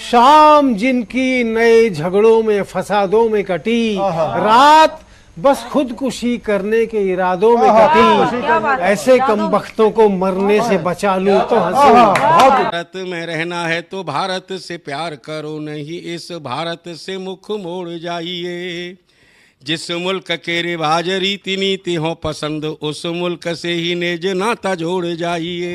शाम जिनकी नए झगड़ों में फसादों में कटी, रात बस खुदकुशी करने के इरादों में कटी, ऐसे कमबख्तों को मरने से बचा लूं तो हंसी। भारत में रहना है तो भारत से प्यार करो, नहीं इस भारत से मुख मोड़ जाइए। जिस मुल्क के रिवाज रीति नीति हो पसंद, उस मुल्क से ही नेज नाता जोड़ जाइए।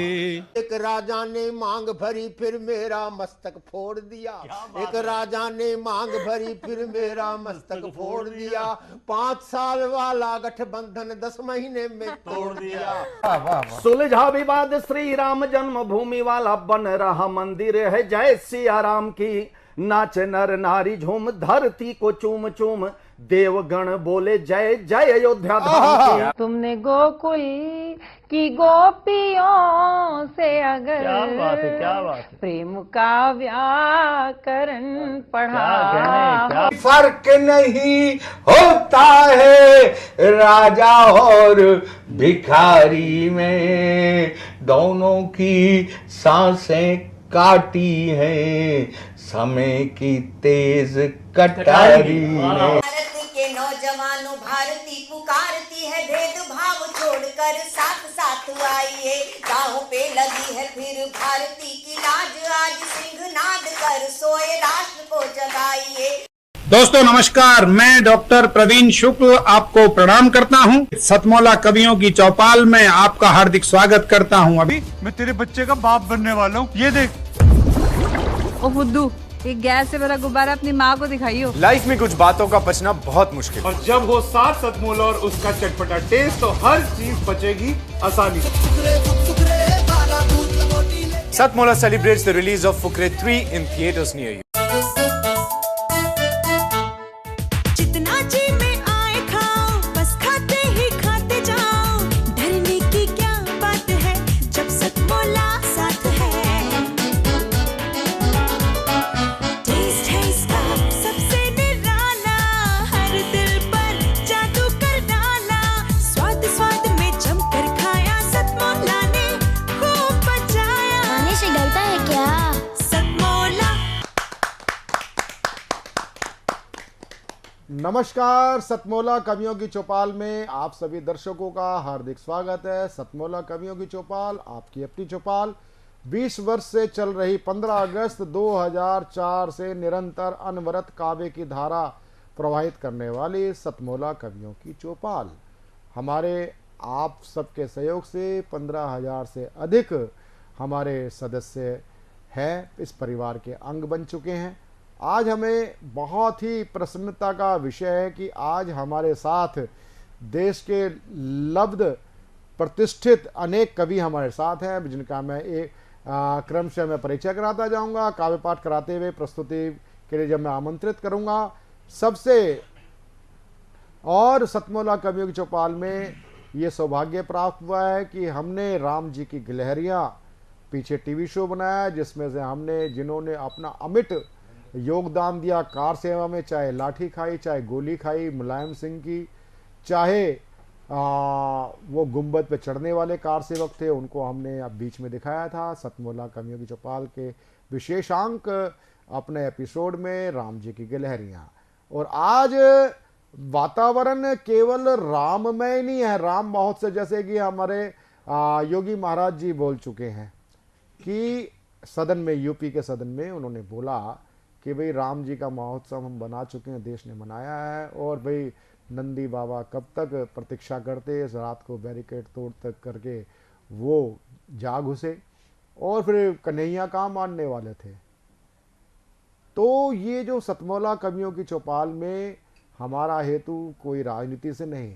एक राजा ने मांग भरी फिर मेरा मस्तक फोड़ दिया। एक राजा ने मांग भरी फिर मेरा मस्तक फोड़ दिया। 5 साल वाला गठबंधन 10 महीने में तोड़ दिया। सुलझा विवाद श्री राम जन्मभूमि वाला बन रहा मंदिर है जय सिया राम की। नाच नर नारी झूम धरती को चूम चूम, देवगण बोले जय जय अयोध्या धाम की। तुमने गोकुल की गोपियों से अगर क्या बात है। प्रेम का व्याकरण पढ़ा, फर्क नहीं होता है राजा और भिखारी में, दोनों की सांसें काटी है समय की तेज कटारी ने। भारत के नौजवानों भारती पुकारती है, भेदभाव छोड़कर साथ साथ आइए। गाँव पे लगी है फिर भारती की लाज, आज सिंहनाद कर सोए राष्ट्र को जगाइए। दोस्तों नमस्कार, मैं डॉक्टर प्रवीण शुक्ल आपको प्रणाम करता हूं। सतमौला कवियों की चौपाल में आपका हार्दिक स्वागत करता हूं। अभी मैं तेरे बच्चे का बाप बनने वाला हूँ, ये देख। ओ फुद्दू, एक गैस से भरा गुब्बारा अपनी माँ को दिखाइयो। लाइफ में कुछ बातों का बचना बहुत मुश्किल, और जब हो साथ सतमौला और उसका चटपटा टेस्ट, तो हर चीज बचेगी आसानी। सतमौला celebrates the release of Fukre 3 in theaters near you. जितना जी में आए खाओ, बस खाते ही खाते जाओ। डरने की क्या बात है जब सतमौला साथ है। टेस्ट है इसका सबसे निराला, हर दिल पर जादू कर डाला। स्वाद स्वाद में जमकर खाया, सतमौला ने खूब बचाया। खाने से डरता है क्या? सतमौला। नमस्कार, सतमौला कवियों की चौपाल में आप सभी दर्शकों का हार्दिक स्वागत है। सतमौला कवियों की चौपाल, आपकी अपनी चौपाल, 20 वर्ष से चल रही 15 अगस्त 2004 से निरंतर अनवरत काव्य की धारा प्रवाहित करने वाली सतमौला कवियों की चौपाल। हमारे आप सबके सहयोग से 15,000 से अधिक हमारे सदस्य हैं, इस परिवार के अंग बन चुके हैं। आज हमें बहुत ही प्रसन्नता का विषय है कि आज हमारे साथ देश के लब्ध प्रतिष्ठित अनेक कवि हमारे साथ हैं, जिनका मैं एक क्रमशः मैं परिचय कराता जाऊंगा। काव्य पाठ कराते हुए प्रस्तुति के लिए जब मैं आमंत्रित करूंगा सबसे, और सतमौला कवियों की चौपाल में ये सौभाग्य प्राप्त हुआ है कि हमने राम जी की गिलहरियाँ पीछे टीवी शो बनाया, जिसमें से हमने जिन्होंने अपना अमिट योगदान दिया कार सेवा में, चाहे लाठी खाई, चाहे गोली खाई मुलायम सिंह की, चाहे वो गुंबद पे चढ़ने वाले कार सेवक थे, उनको हमने अब बीच में दिखाया था सतमौला कवियों की चौपाल के विशेषांक अपने एपिसोड में राम जी की गिलहरियाँ। और आज वातावरण केवल राममय नहीं है, राम बहुत से, जैसे कि हमारे योगी महाराज जी बोल चुके हैं कि सदन में, यूपी के सदन में उन्होंने बोला कि भाई राम जी का महोत्सव हम बना चुके हैं, देश ने मनाया है, और भाई नंदी बाबा कब तक प्रतीक्षा करते, इस रात को बैरिकेड तोड़ तक करके वो जा घुसे, और फिर कन्हैया कहाँ मानने वाले थे। तो ये जो सतमौला कवियों की चौपाल में हमारा हेतु कोई राजनीति से नहीं,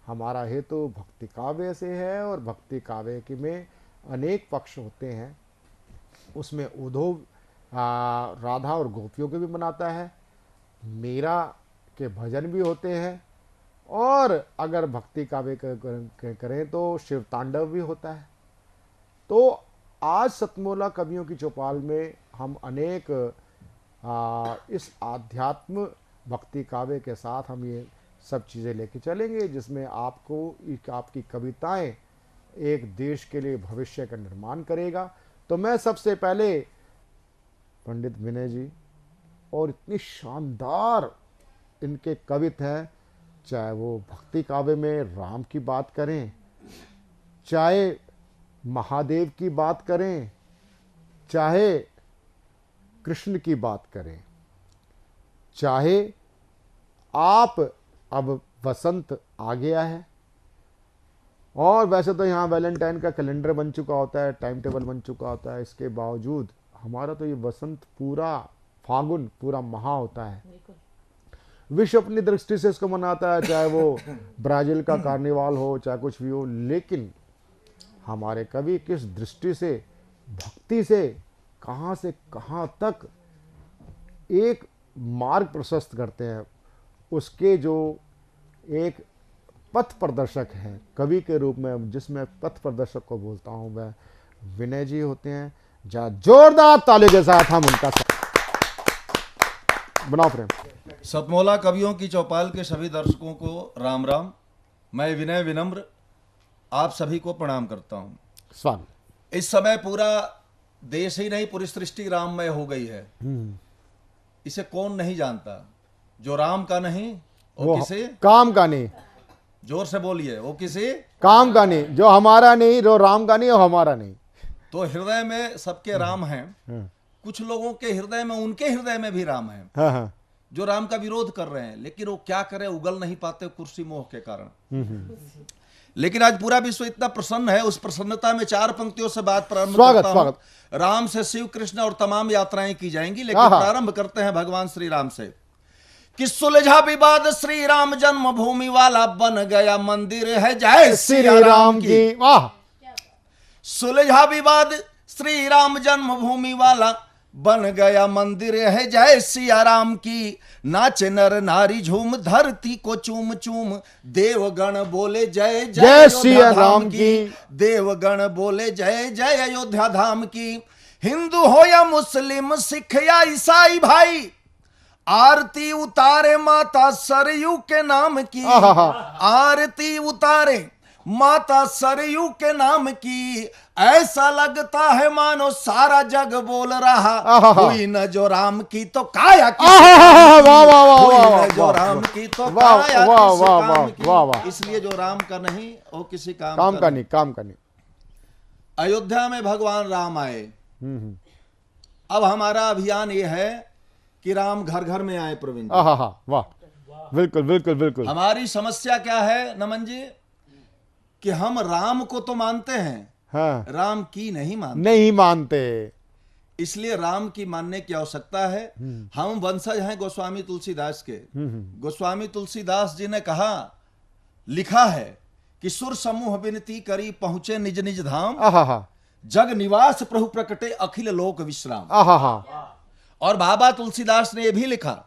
हमारा हेतु भक्ति काव्य से है, और भक्ति काव्य के में अनेक पक्ष होते हैं। उसमें उद्धव राधा और गोपियों के भी बनाता है, मीरा के भजन भी होते हैं, और अगर भक्ति काव्य करें तो शिव तांडव भी होता है। तो आज सतमौला कवियों की चौपाल में हम अनेक इस आध्यात्म भक्ति काव्य के साथ हम ये सब चीज़ें लेके चलेंगे, जिसमें आपको आपकी कविताएं एक देश के लिए भविष्य का निर्माण करेगा। तो मैं सबसे पहले पंडित विनय जी, और इतनी शानदार इनके कवित हैं, चाहे वो भक्ति काव्य में राम की बात करें, चाहे महादेव की बात करें, चाहे कृष्ण की बात करें, चाहे आप अब वसंत आ गया है और वैसे तो यहाँ वैलेंटाइन का कैलेंडर बन चुका होता है, टाइम टेबल बन चुका होता है, इसके बावजूद हमारा तो ये वसंत पूरा फागुन पूरा महा होता है। विश्व अपनी दृष्टि से इसको मनाता है, चाहे वो ब्राजील का कार्निवाल हो, चाहे कुछ भी हो, लेकिन हमारे कवि किस दृष्टि से, भक्ति से कहाँ तक एक मार्ग प्रशस्त करते हैं। उसके जो एक पथ प्रदर्शक हैं कवि के रूप में, जिसमें पथ प्रदर्शक को बोलता हूं, वह विनय जी होते हैं। जहाँ जोरदार ताली के साथ हम उनका बनाओ प्रेम। सतमोला कवियों की चौपाल के सभी दर्शकों को राम राम। मैं विनय विनम्र आप सभी को प्रणाम करता हूं। स्वागत। इस समय पूरा देश ही नहीं, पूरी सृष्टि राममय हो गई है। इसे कौन नहीं जानता? जो राम का नहीं वो किसी काम का नहीं। जोर से बोलिए, वो किसी काम का नहीं। जो हमारा नहीं, जो राम का नहीं, वो हमारा नहीं। तो हृदय में सबके राम हैं। कुछ लोगों के हृदय में, उनके हृदय में भी राम है, जो राम का विरोध कर रहे हैं, लेकिन वो क्या करें, उगल नहीं पाते कुर्सी मोह के कारण। लेकिन आज पूरा विश्व इतना प्रसन्न है, उस प्रसन्नता में 4 पंक्तियों से बात प्रारंभ करता हूं। राम से शिव कृष्ण और तमाम यात्राएं की जाएंगी, लेकिन प्रारंभ करते हैं भगवान श्री राम से। कि सुलझा विवाद श्री राम जन्मभूमि वाला, बन गया मंदिर है जय श्री राम की। वाह। सुलझा विवाद श्री राम जन्मभूमि वाला, बन गया मंदिर है जय सिया राम की। नाचे नर नारी झूम, धरती को चूम चूम, देवगण बोले जय जय सिया राम की। देवगण बोले जय जय अयोध्या धाम की। हिंदू हो या मुस्लिम, सिख या ईसाई भाई, आरती उतारे माता सरयू के नाम की। आरती उतारे माता सरयू के नाम की। ऐसा लगता है मानो सारा जग बोल रहा, हुई न जो राम की तो काया की। हुई न जो राम की तो काया किसी काम की। इसलिए जो राम का नहीं वो किसी काम का नहीं। काम का नहीं। अयोध्या में भगवान राम आए। अब हमारा अभियान ये है कि राम घर घर में आए। प्रवीण जी, वाह, बिल्कुल बिल्कुल बिल्कुल। हमारी समस्या क्या है नमन जी, कि हम राम को तो मानते हैं, राम की नहीं मानते। इसलिए राम की मानने की आवश्यकता है। हम वंशज हैं गोस्वामी तुलसीदास के। गोस्वामी तुलसीदास जी ने कहा, लिखा है कि सुर समूह विनती करी, पहुंचे निज निज धाम, जग निवास प्रभु प्रकटे, अखिल लोक विश्राम। और बाबा तुलसीदास ने यह भी लिखा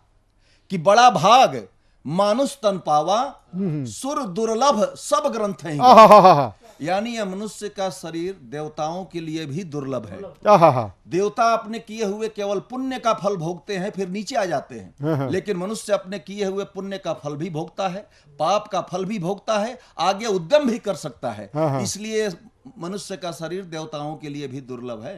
कि बड़ा भाग मानुष तन पावा, सुर दुर्लभ सब ग्रंथ हैं। यानी यह मनुष्य का शरीर देवताओं के लिए भी दुर्लभ है। देवता अपने किए हुए केवल पुण्य का फल भोगते हैं, फिर नीचे आ जाते हैं, लेकिन मनुष्य अपने किए हुए पुण्य का फल भी भोगता है, पाप का फल भी भोगता है, आगे उद्यम भी कर सकता है। इसलिए मनुष्य का शरीर देवताओं के लिए भी दुर्लभ है।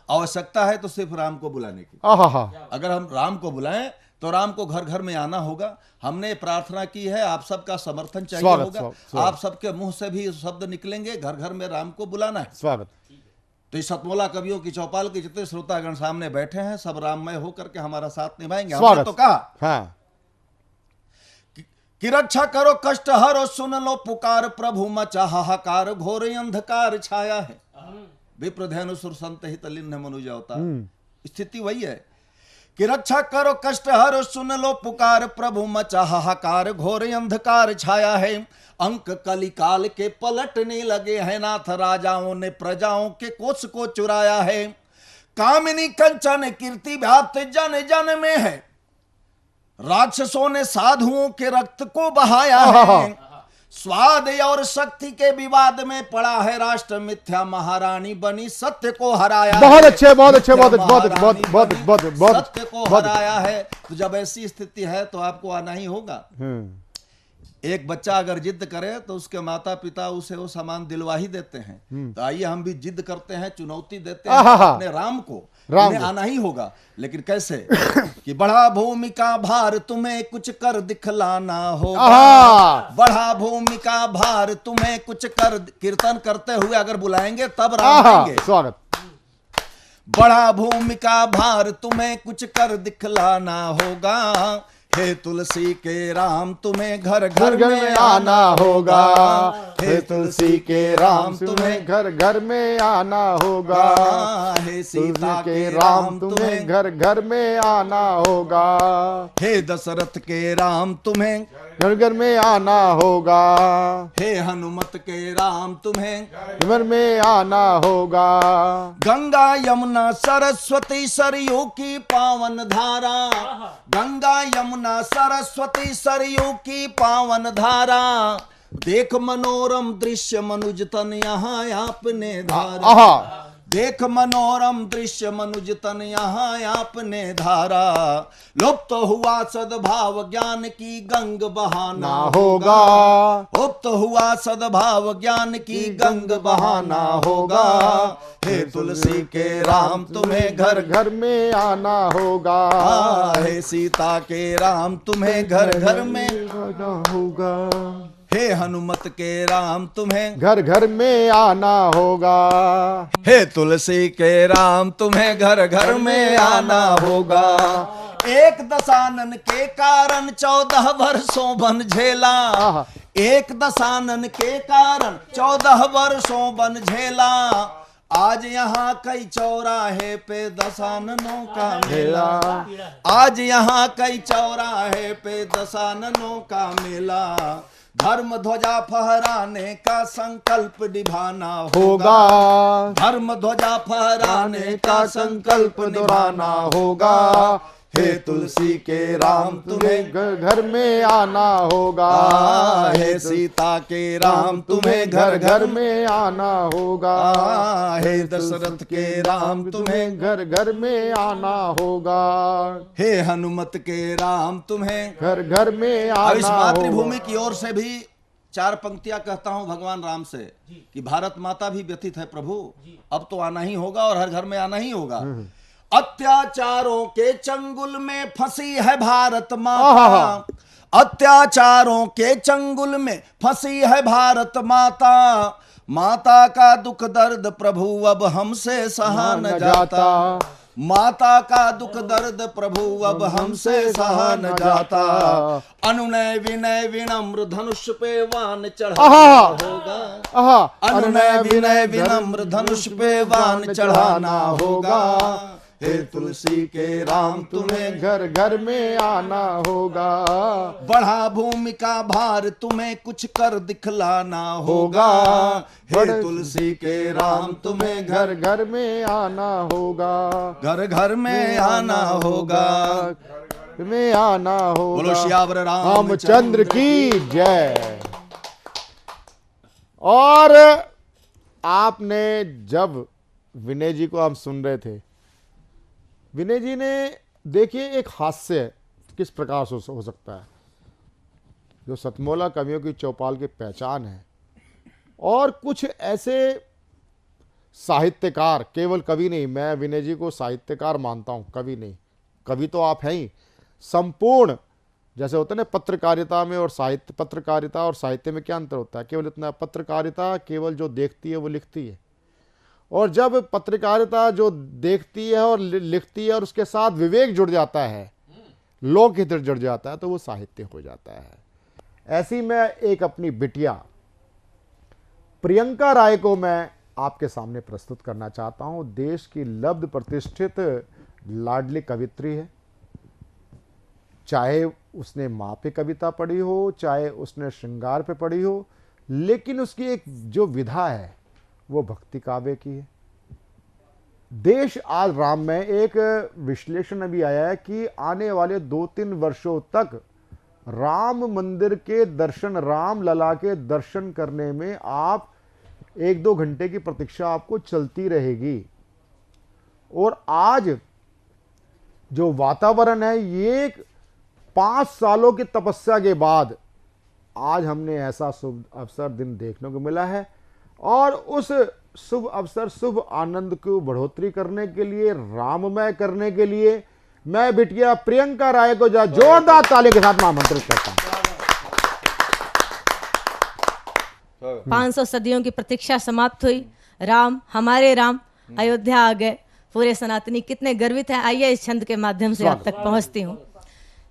आवश्यकता है तो सिर्फ राम को बुलाने की। अगर हम राम को बुलाएं तो राम को घर घर में आना होगा। हमने प्रार्थना की है, आप सबका समर्थन चाहिए होगा। आप सबके मुंह से भी शब्द निकलेंगे, घर घर में राम को बुलाना है। स्वागत। तो इस सतमोला कवियों की चौपाल के जितने श्रोतागण सामने बैठे हैं, सब राममय होकर के हमारा साथ निभाएंगे। हमने तो कहा कि रक्षा करो कष्ट हरो, सुन लो पुकार, प्रभु मचा हाहाकार, घोर अंधकार छाया है। विप्रधेनु सुर संत हित लिन्न मनुज अवतार। स्थिति वही है कि रक्षा करो कष्ट हरो, सुन लो पुकार, प्रभु मचा हाहाकार, घोर अंधकार छाया है। अंक कलिकाल के पलटने लगे हैं, नाथ राजाओं ने प्रजाओं के कोष को चुराया है। कामिनी कंचन कीर्ति व्याप्त जन जन में है, राक्षसों ने साधुओं के रक्त को बहाया है। स्वाद और शक्ति के विवाद में पड़ा है राष्ट्र, मिथ्या महारानी बनी सत्य को हराया। बहुत अच्छे, बहुत अच्छे, बहुत सत्य को हराया है। तो जब ऐसी स्थिति है तो आपको आना ही होगा। एक बच्चा अगर जिद करे तो उसके माता पिता उसे वो सामान दिलवा ही देते हैं। तो आइए हम भी जिद करते हैं, चुनौती देते हैं अपने राम को उन्हें आना ही होगा। लेकिन कैसे कि बढ़ा भूमि का भार तुम्हें कुछ कर दिखलाना होगा, बढ़ा भूमि का भार तुम्हें कुछ कर, कीर्तन करते हुए अगर बुलाएंगे तब राम आएंगे। स्वागत। बढ़ा भूमि का भार तुम्हें कुछ कर दिखलाना होगा, हे तुलसी के राम तुम्हें घर घर में आना होगा, हे तुलसी के राम तुम्हें घर घर में आना होगा, हे सीता के राम तुम्हें घर घर में आना होगा, हे दशरथ के राम तुम्हें घर घर में आना होगा, हे हनुमत के राम तुम्हें घर में आना होगा। गंगा यमुना सरस्वती सरयू की पावन धारा, गंगा यमुना सरस्वती सरयू की पावन धारा, देख मनोरम दृश्य मनुज तन यहाँ आपने धारा, देख मनोरम दृश्य मनुज तन यहाँ आपने धारा, लुप्त तो हुआ सद्भाव ज्ञान की गंग बहाना होगा, लुप्त तो हुआ सद्भाव ज्ञान की गंग बहाना होगा, हे तुलसी के राम तुम्हें घर घर में आना होगा, हे सीता के राम तुम्हें घर घर में आना होगा, हे हनुमत के राम तुम्हें घर घर में आना होगा, हे तुलसी के राम तुम्हें घर घर में आना होगा। एक दशानन के कारण 14 वर्षों बन झेला, एक दशानन के कारण 14 वर्षों बन झेला, आज यहाँ कई चौराहे पे दशाननों का मेला, आज यहाँ कई चौराहे पे दशाननों का मेला, धर्म ध्वजा फहराने का संकल्प निभाना होगा, धर्म ध्वजा फहराने का संकल्प निभाना होगा, हे तुलसी के राम तुम्हें घर घर में आना होगा, हे सीता के राम तुम्हें घर घर में आना होगा, हे दशरथ के राम तुम्हें घर घर में आना होगा, हे हनुमत के राम तुम्हें घर घर में आना होगा। इस मातृभूमि की ओर से भी 4 पंक्तियां कहता हूं भगवान राम से कि भारत माता भी व्यथित है प्रभु, अब तो आना ही होगा और हर घर में आना ही होगा। अत्याचारों के चंगुल में फंसी है भारत माता, अत्याचारों के चंगुल में फंसी है भारत माता, माता का दुख दर्द प्रभु अब हमसे सहा न जाता, माता का दुख दर्द प्रभु अब हमसे सहा न जाता, अनुनय विनय विनम्र धनुष पे वान चढ़ाना होगा, अनुनय विनय विनम्र धनुष पे वान चढ़ाना होगा, हे तुलसी के राम तुम्हें घर घर में आना होगा, बढ़ा भूमि का भार तुम्हें कुछ कर दिखलाना होगा, हे तुलसी के राम तुम्हें घर घर में आना होगा, घर घर में आना होगा, में आना होगा। बोलो श्यावर रामचंद्र की जय। और आपने जब विनय जी को हम सुन रहे थे, विनय जी ने देखिए एक हास्य किस प्रकार से हो सकता है, जो सतमोला कवियों की चौपाल की पहचान है, और कुछ ऐसे साहित्यकार, केवल कवि नहीं, मैं विनय जी को साहित्यकार मानता हूं, कवि नहीं, कवि तो आप हैं ही, संपूर्ण जैसे होता है ना पत्रकारिता में और साहित्य, पत्रकारिता और साहित्य में क्या अंतर होता है, केवल इतना, पत्रकारिता केवल जो देखती है वो लिखती है, और जब पत्रकारिता जो देखती है और लिखती है और उसके साथ विवेक जुड़ जाता है, लोकहित जुड़ जाता है, तो वो साहित्य हो जाता है। ऐसी मैं एक अपनी बिटिया प्रियंका राय को मैं आपके सामने प्रस्तुत करना चाहता हूं। देश की लब्ध प्रतिष्ठित लाडली कवित्री है, चाहे उसने माँ पे कविता पढ़ी हो, चाहे उसने श्रृंगार पे पढ़ी हो, लेकिन उसकी एक जो विधा है वो भक्ति काव्य की है। देश आज राम में एक विश्लेषण अभी आया है कि आने वाले 2-3 वर्षों तक राम मंदिर के दर्शन, राम लला के दर्शन करने में आप 1-2 घंटे की प्रतीक्षा आपको चलती रहेगी। और आज जो वातावरण है, ये 5 सालों की तपस्या के बाद आज हमने ऐसा शुभ अवसर दिन देखने को मिला है, और उस शुभ अवसर, शुभ आनंद को बढ़ोतरी करने के लिए, राममय करने के लिए मैं बिटिया प्रियंका राय को जोरदार ताली के साथ आमंत्रित करता हूं। 500 सदियों की प्रतीक्षा समाप्त हुई। राम, हमारे राम अयोध्या आ गए। पूरे सनातनी कितने गर्वित हैं। आइए इस छंद के माध्यम से आप तक पहुंचती हूँ।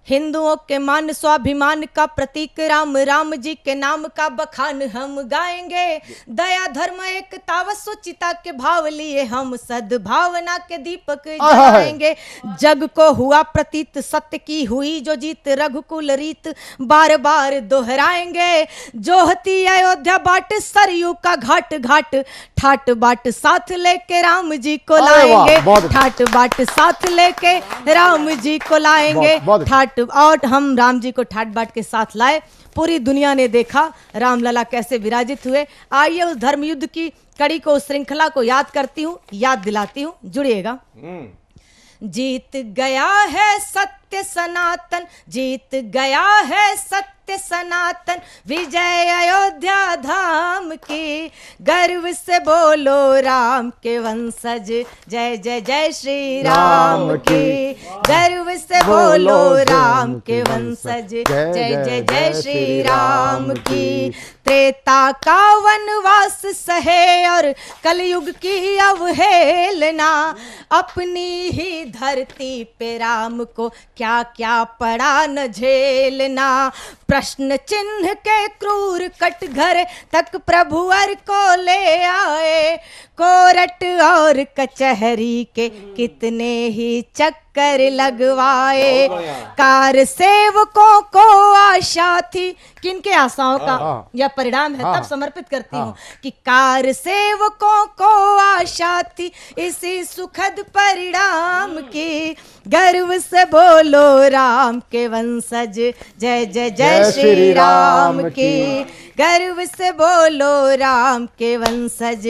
हिंदुओं के मान स्वाभिमान का प्रतीक राम, राम जी के नाम का बखान हम गाएंगे। दया धर्म एकता व सुचिता के भाव लिए हम सद्भावना के दीपक जलाएंगे। जग को हुआ प्रतीत सत्य की हुई जो जीत, रघुकुल रीत बार बार दोहराएंगे। जोहती अयोध्या बाट सरयू का घाट घाट, ठाट बाट साथ लेके राम जी को लाएंगे। ठाट बाट साथ लेके राम जी को लाएंगे। ठाट और हम राम जी को ठाट बाट के साथ लाए। पूरी दुनिया ने देखा रामलला कैसे विराजित हुए। आइए उस धर्म युद्ध की कड़ी को, उस श्रृंखला को याद करती हूँ, याद दिलाती हूँ। जुड़िएगा। जीत गया है सत्य सनातन, जीत गया है सत्य सनातन, विजय अयोध्या धाम की। गर्व से बोलो राम के वंशज, जय जय जय श्री राम की। गर्व से बोलो राम के वंशज, जय जय जय श्री राम की। त्रेता का वनवास सहे और कलयुग की अवहेलना, अपनी ही धरती पे राम को क्या क्या पड़ा न झेलना। प्रश्न चिन्ह के क्रूर कटघरे तक प्रभु अर को ले आए। कोर्ट और कचहरी के कितने ही चक्कर लगवाए। कार सेवकों को आशा थी, किनके आशाओं का यह परिणाम है, तब समर्पित करती हूँ कि कार सेवकों को आशा थी इसी सुखद परिणाम की। गर्व से बोलो राम के वंशज, जय जय जय श्री राम की। गर्व से बोलो राम के वंशज,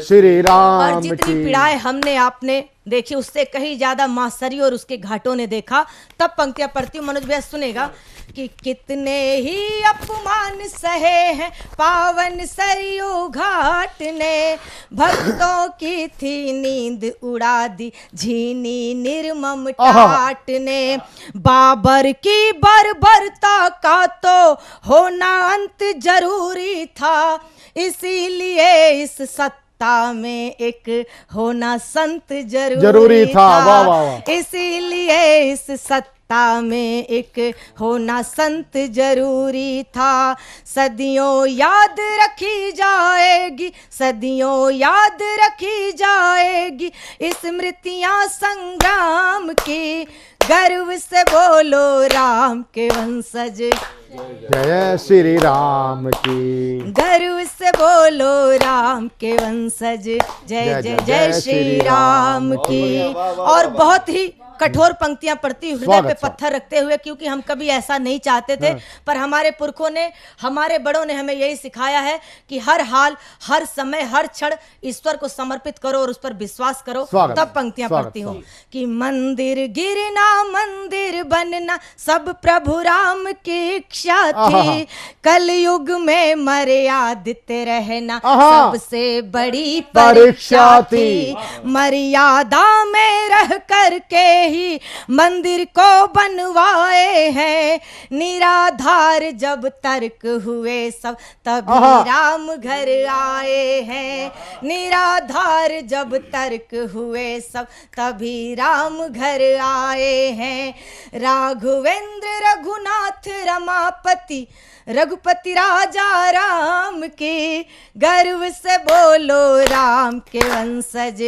श्री राम। और जितनी पीड़ाएं हमने आपने देखी उससे कहीं ज्यादा मां सरी और उसके घाटों ने देखा। तब पंक्तियां पढ़ती हूँ, मनोज भैया सुनेगा कि कितने ही अपमान सहे हैं पावन सरयू घाट ने। भक्तों की थी नींद उड़ा दी झीनी निर्मम टाट ने। बाबर की बर्बरता का तो होना अंत जरूरी था, इसीलिए इस सत्ता में एक होना संत जरूरी था। वाह वाह। इसीलिए इस सत्ता में एक होना संत जरूरी था। सदियों याद रखी जाएगी, सदियों याद रखी जाएगी स्मृतियां संग्राम की। गर्व से बोलो राम के वंशज, जय श्री राम की। गर्व से बोलो राम के वंशज, जय जय जय श्री राम की। और बहुत ही कठोर पंक्तियां पढ़ती, हृदय पे पत्थर रखते हुए, क्योंकि हम कभी ऐसा नहीं चाहते थे, पर हमारे पुरखों ने, हमारे बड़ों ने हमें यही सिखाया है कि हर हाल, हर समय, हर क्षण ईश्वर को समर्पित करो और उस पर विश्वास करो। तब पंक्तियां पढ़ती हूँ कि मंदिर गिरना मंदिर बनना सब प्रभु राम की इच्छा थी। कलयुग में मर्यादित रहना सबसे बड़ी परीक्षा थी। मर्यादा में रह करके ही मंदिर को बनवाए हैं। निराधार जब तर्क हुए सब तभी राम घर आए हैं। निराधार जब तर्क हुए सब तभी राम घर आए हैं। राघवेंद्र रघुनाथ रमापति रघुपति राजा राम की। गर्व से बोलो राम के वंशज,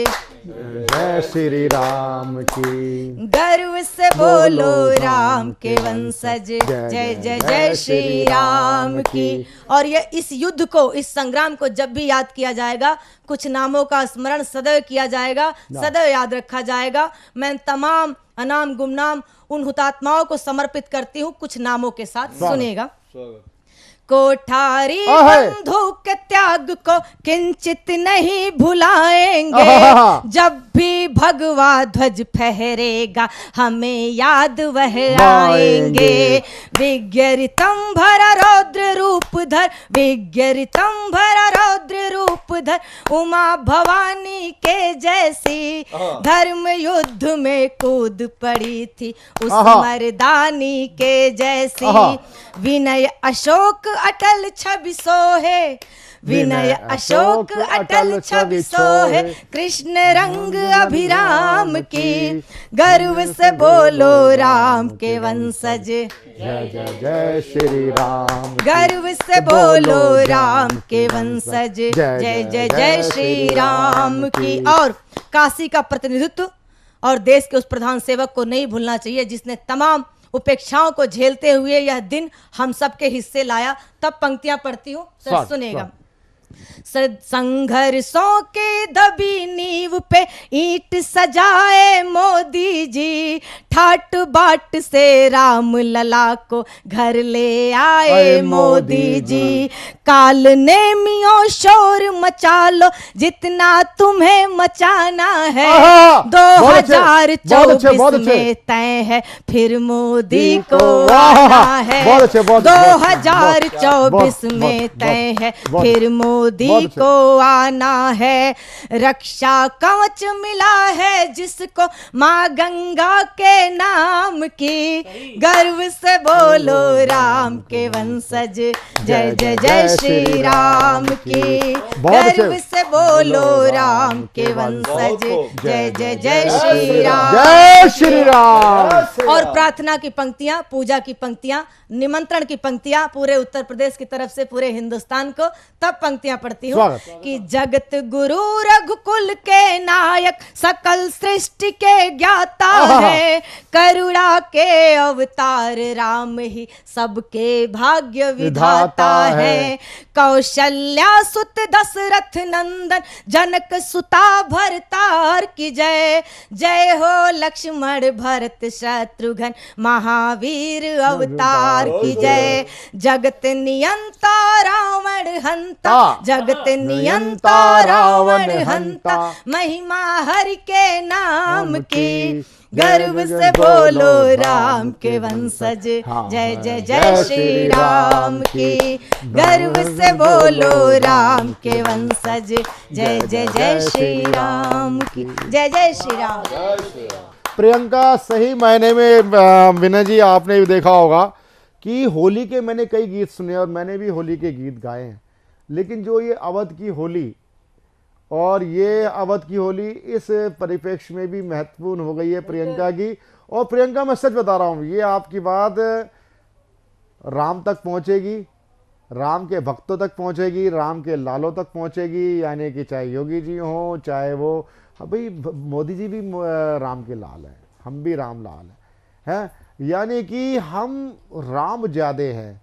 जय श्री राम की। गर्व से बोलो राम के वंशज, जय जय जय श्री राम की। और ये इस युद्ध को, इस संग्राम को जब भी याद किया जाएगा, कुछ नामों का स्मरण सदैव किया जाएगा, सदैव याद रखा जाएगा। मैं तमाम अनाम गुमनाम उन हुतात्माओं को समर्पित करती हूँ कुछ नामों के साथ। सुनेगा। कोठारी बंदूक त्याग को किंचित नहीं भुलाएंगे, जब भी भगवा ध्वज फहरेगा हमें याद वह आएंगे। विज्ञरितम भर रौद्र रूप धर, विज्ञरितम भर रौद्र रूप धर, उमा भवानी के जैसी धर्म युद्ध में कूद पड़ी थी उस मर्दानी के जैसी। विनय अशोक अटल छवि सोहे, विनय अशोक अटल छवि सोहे, कृष्ण रंग अभिराम की, गर्व से बोलो राम के वंशज, जय जय जय श्री राम, गर्व से बोलो राम के वंशज, जय जय जय श्री राम की। और काशी का प्रतिनिधित्व और देश के उस प्रधान सेवक को नहीं भूलना चाहिए जिसने तमाम उपेक्षाओं को झेलते हुए यह दिन हम सब के हिस्से लाया। तब पंक्तियां पढ़ती हूँ, सर सुनेगा। संघर्षों के दबी नींव पे ईंट सजाए मोदी जी, ठाट बाट से राम लला को घर ले आए मोदी जी। काल ने मियों शोर मचा लो जितना तुम्हें मचाना है, 2024 में तय है फिर मोदी को आना है, 2024 में तय है फिर मोदी को आना है। रक्षा कवच मिला है जिसको माँ गंगा के नाम की, गर्व से बोलो राम के वंशज, जय जय जय श्री राम की, गर्व से बोलो राम के वंशज, जय जय जय श्री राम, जय श्री राम। और प्रार्थना की पंक्तियां, पूजा की पंक्तियां, निमंत्रण की पंक्तियां पूरे उत्तर प्रदेश की तरफ से पूरे हिंदुस्तान को। तब पंक्तियां पढ़ती हूँ कि जगत गुरु रघुकुल के नायक, सकल सृष्टि के ज्ञाता है, करुणा के अवतार राम ही सबके भाग्य विधाता है। कौशल्या सुत दशरथ नंदन, जनक सुता भरतार की जय, जय हो लक्ष्मण भरत शत्रुघ्न महावीर अवतार की जय। जगत नियंता रावण हंता, जगत नियंता रावण हंता, महिमा हरि के नाम की, गर्व से बोलो राम के वंशज, जय जय जय श्री राम की, गर्व से बोलो राम के वंशज, जय जय जय श्री राम की, जय जय श्री राम। प्रियंका, सही मायने में विनय जी आपने भी देखा होगा कि होली के मैंने कई गीत सुने और मैंने भी होली के गीत गाए हैं, लेकिन जो ये अवध की होली और ये अवध की होली इस परिप्रेक्ष्य में भी महत्वपूर्ण हो गई है प्रियंका की। और प्रियंका, मैं सच बता रहा हूँ, ये आपकी बात राम तक पहुँचेगी, राम के भक्तों तक पहुँचेगी, राम के लालों तक पहुँचेगी, यानी कि चाहे योगी जी हों, चाहे वो भाई मोदी जी भी राम के लाल हैं, हम भी राम लाल हैं, यानी कि हम राम ज्यादे हैं।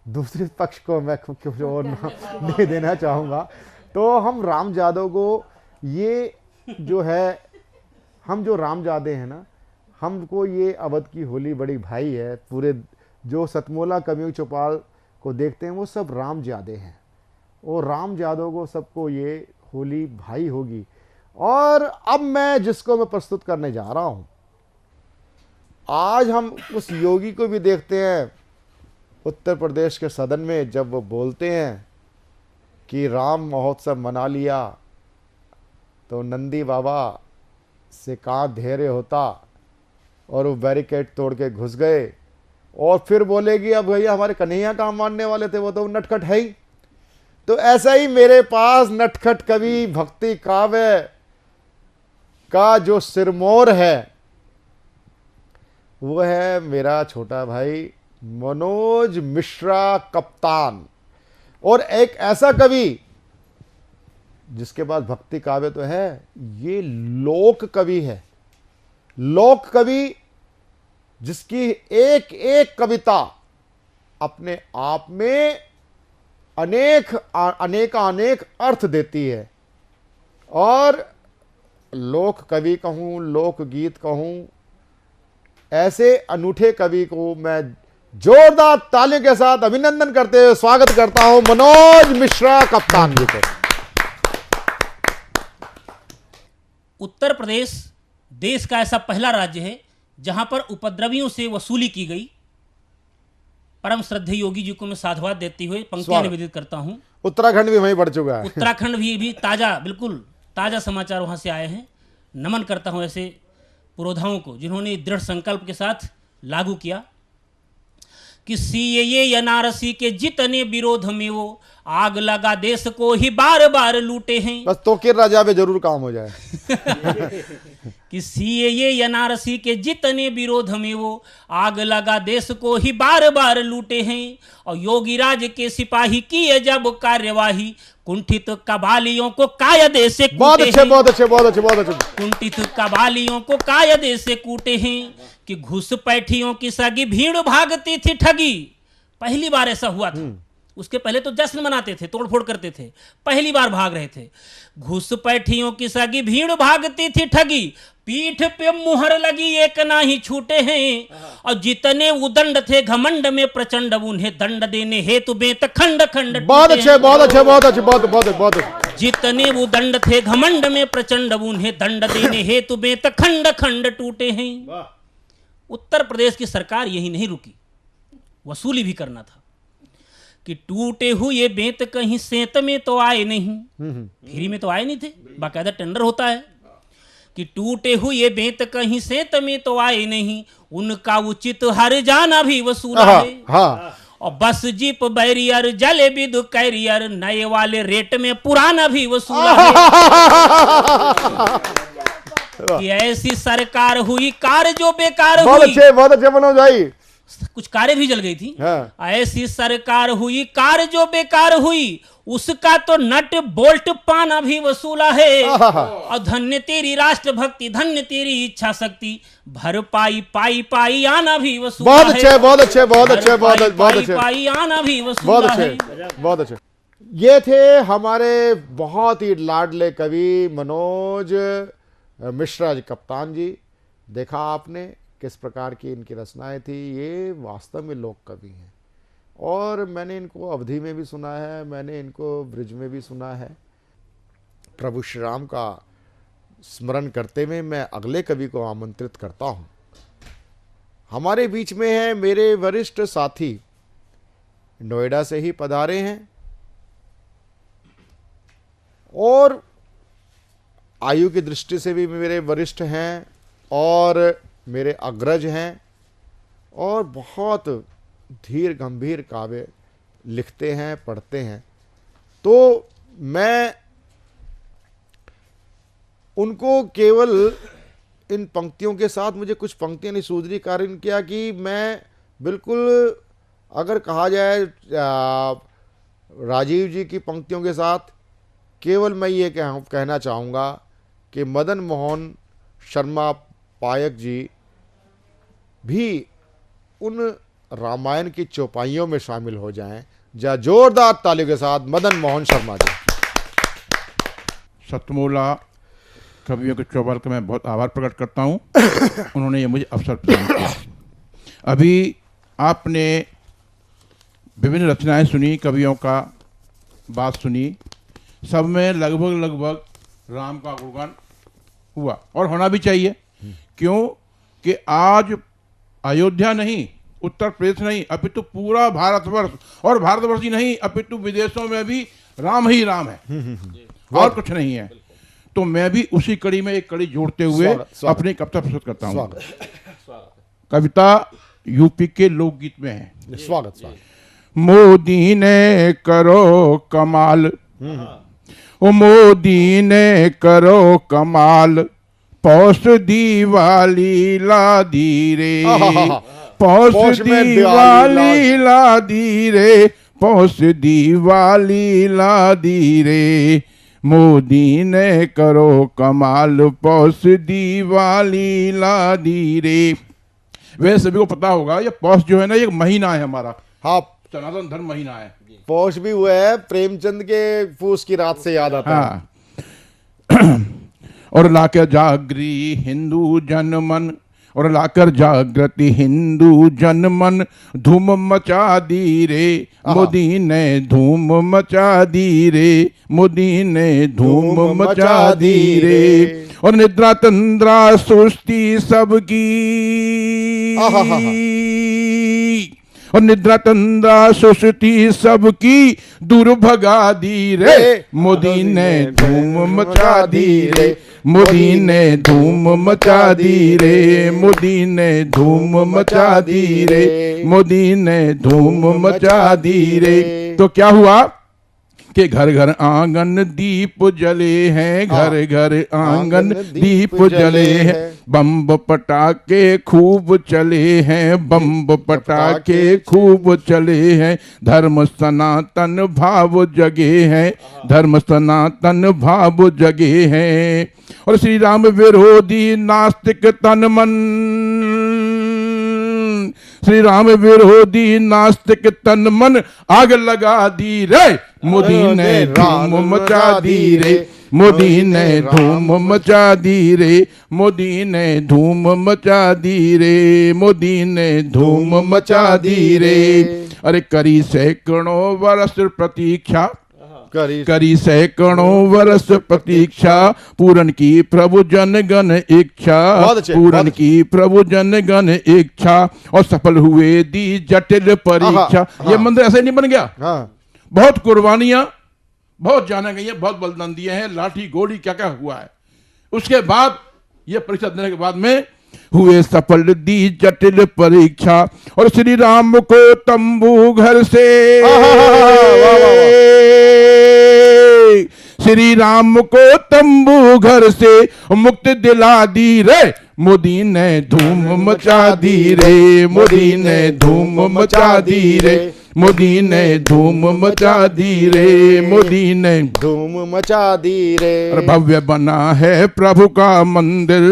दूसरे पक्ष को मैं कुछ और नहीं देना चाहूँगा, तो हम राम जादव को ये जो है, हम जो राम जादे हैं ना, हमको ये अवध की होली बड़ी भाई है। पूरे जो सतमोला कवियों चौपाल को देखते हैं वो सब राम जादे हैं, और राम जादव को सबको ये होली भाई होगी। और अब मैं जिसको मैं प्रस्तुत करने जा रहा हूँ, आज हम उस योगी को भी देखते हैं उत्तर प्रदेश के सदन में, जब वो बोलते हैं कि राम महोत्सव मना लिया तो नंदी बाबा से कहाँ धैर्य होता, और वो बैरिकेड तोड़ के घुस गए, और फिर बोलेगी अब भैया हमारे कन्हैया कहाँ मानने वाले थे, वो तो नटखट है ही। तो ऐसा ही मेरे पास नटखट कवि भक्ति काव्य का जो सिरमौर है वो है मेरा छोटा भाई मनोज मिश्रा कप्तान, और एक ऐसा कवि जिसके पास भक्ति काव्य तो है, ये लोक कवि है, लोक कवि जिसकी एक एक कविता अपने आप में अनेक अर्थ देती है। और लोक कवि कहूँ, लोक गीत कहूँ, ऐसे अनूठे कवि को मैं जोरदार तालियों के साथ अभिनंदन करते हुए स्वागत करता हूं मनोज मिश्रा कप्तान जी को। उत्तर प्रदेश देश का ऐसा पहला राज्य है जहां पर उपद्रवियों से वसूली की गई। परम श्रद्धेय योगी जी को मैं साधुवाद देते हुए पंक्तियां निवेदित करता हूं। उत्तराखंड भी वहीं बढ़ चुका है। उत्तराखंड भी ताजा, बिल्कुल ताजा समाचार वहां से आए हैं। नमन करता हूं ऐसे पुरोधाओं को जिन्होंने दृढ़ संकल्प के साथ लागू किया कि सीएए एनआरसी के जितने विरोध में वो आग लगा देश को ही बार बार लूटे हैं। बस तोकीर राजा पे जरूर काम हो जाए कि सीएए एनआरसी के जितने विरोध में वो आग लगा देश को ही बार बार लूटे हैं और योगी राज के सिपाही किए जब कार्यवाही कुंठित कबालियों को कायदे से कूटे हैं। बहुत अच्छे। कुंठित कबालियों को कायदे से कूटे हैं कि घुसपैठियों की सगी भीड़ भागती थी ठगी। पहली बार ऐसा हुआ था। उसके पहले तो जश्न मनाते थे, तोड़फोड़ करते थे, पहली बार भाग रहे थे। घुसपैठियों की सगी भीड़ भागती थी ठगी, पीठ पे मुहर लगी एक ना ही छूटे हैं और जितने उदंड थे घमंड में प्रचंड उन्हें दंड देने हेतु बेत खंड खंड। बहुत अच्छे। जितने उदंड थे घमंड में प्रचंड उन्हें दंड देने हेतु बेत खंड खंड टूटे हैं। उत्तर प्रदेश की सरकार यही नहीं रुकी, वसूली भी करना था कि टूटे हुए बेंत कहीं सेंत में तो आए नहीं, फ्री में तो आए नहीं थे, बाकायदा टेंडर होता है कि टूटे हुए बेंत कहीं सेंत में तो आए नहीं, उनका उचित हर जाना भी वसूला है। और बस जीप बैरियर जले विद्युत कैरियर नए वाले रेट में पुराना भी वसूला है। कि ऐसी सरकार हुई कार जो बेकार हुई। बहुत अच्छे मनोज भाई। कुछ कारें भी जल गई थी। ऐसी सरकार हुई कार जो बेकार हुई, उसका तो नट बोल्ट पाना भी वसूला है। और धन्य तेरी राष्ट्र भक्ति, धन्य तेरी इच्छा शक्ति, भरपाई पाई पाई आना भी वसूला है। बहुत अच्छे। पाई आना भी वसूला है। बहुत अच्छे। ये थे हमारे बहुत ही लाडले कवि मनोज मिश्रा जी कप्तान जी। देखा आपने किस प्रकार की इनकी रचनाएं थी। ये वास्तव में लोक कवि हैं और मैंने इनको अवधि में भी सुना है, मैंने इनको ब्रिज में भी सुना है। प्रभु श्री राम का स्मरण करते हुए मैं अगले कवि को आमंत्रित करता हूं। हमारे बीच में है मेरे वरिष्ठ साथी, नोएडा से ही पधारे हैं और आयु की दृष्टि से भी मेरे वरिष्ठ हैं और मेरे अग्रज हैं और बहुत धीर गंभीर काव्य लिखते हैं, पढ़ते हैं। तो मैं उनको केवल इन पंक्तियों के साथ, मुझे कुछ पंक्तियां नहीं सूझ रही, कारण क्या कि मैं बिल्कुल अगर कहा जाए राजीव जी की पंक्तियों के साथ केवल मैं ये कहना चाहूँगा कि मदन मोहन शर्मा पायक जी भी उन रामायण की चौपाइयों में शामिल हो जाएं। जोरदार तालियों के साथ मदन मोहन शर्मा जी। सतमोला कवियों के चौपाल का मैं बहुत आभार प्रकट करता हूं। उन्होंने ये मुझे अवसर प्रदान किया। अभी आपने विभिन्न रचनाएं सुनी, कवियों का बात सुनी, सब में लगभग राम का गुणगान हुआ और होना भी चाहिए। क्यों कि आज अयोध्या नहीं, उत्तर प्रदेश नहीं, अपितु पूरा भारतवर्ष, और भारतवर्ष ही नहीं अपितु विदेशों में भी राम ही राम है और कुछ नहीं है। तो मैं भी उसी कड़ी में एक कड़ी जोड़ते हुए अपनी कविता प्रस्तुत करता हूँ। कविता यूपी के लोकगीत में है। स्वागत। मोदी ने करो कमाल, ओ मोदी ने करो कमाल, पौष दिवाली ला दी रे, पौष दिवाली ला दी रे, पौष दिवाली ला दी रे, मोदी ने करो कमाल, पौष दिवाली ला दी रे। वैसे सभी को पता होगा ये पौष जो है ना, ये महीना है हमारा, हाँ, सनातन धर्म महीना है। पौष भी हुआ है, प्रेमचंद के पूस की रात से याद आता है। और लाके जागरी हिंदू जन मन, और लाकर जागृति हिंदू जन मन धूम मचा दी रे, मोदी ने धूम मचा दी रे, मोदी ने धूम मचा दी रे। और निद्रा तंद्रा सुस्ती सबकी, और निद्रा तंद्रा सुस्ती सबकी दूर भगा दी रे, मोदी ने धूम मचा दी रे, मोदी ने धूम मचा दी रे, मोदी ने धूम मचा दी रे, मोदी ने धूम मचा दी रे। तो क्या हुआ कि घर घर आंगन दीप जले हैं, घर घर आंगन दीप जले हैं, बम पटाखे खूब चले हैं, बम पटाखे खूब चले हैं, धर्म सनातन भाव जगे हैं, धर्म सनातन भाव जगे हैं। और श्री राम विरोधी नास्तिक तन मन, श्री राम विरोधी नास्तिक तन मन आग लगा दी रे, मोदी ने धूम मचा दी रे, मोदी ने धूम मचा दी रे, मोदी ने धूम मचा दी रे, मोदी ने धूम मचा दी रे। अरे करी सैकड़ों वर्ष प्रतीक्षा, करी सैकड़ों वर्ष प्रतीक्षा, पूरन की प्रभु जन गण इच्छा, पूरन की प्रभु जन गण इच्छा, और सफल हुए दी जटिल परीक्षा। ये मंदिर ऐसे नहीं बन गया, बहुत कुर्बानियां, बहुत जाने गई है, बहुत बलिदान दिए हैं, लाठी गोली क्या क्या हुआ है। उसके बाद ये परीक्षा देने के बाद में हुए सफल दी जटिल परीक्षा। और श्री राम को तंबू घर से, श्री राम को तंबू घर से मुक्त दिला दी रे, मोदी ने धूम मचा दी रे, मोदी ने धूम मचा दी रे, मोदी ने धूम मचा दी रे, मोदी ने धूम मचा दी रे। भव्य बना है प्रभु का मंदिर,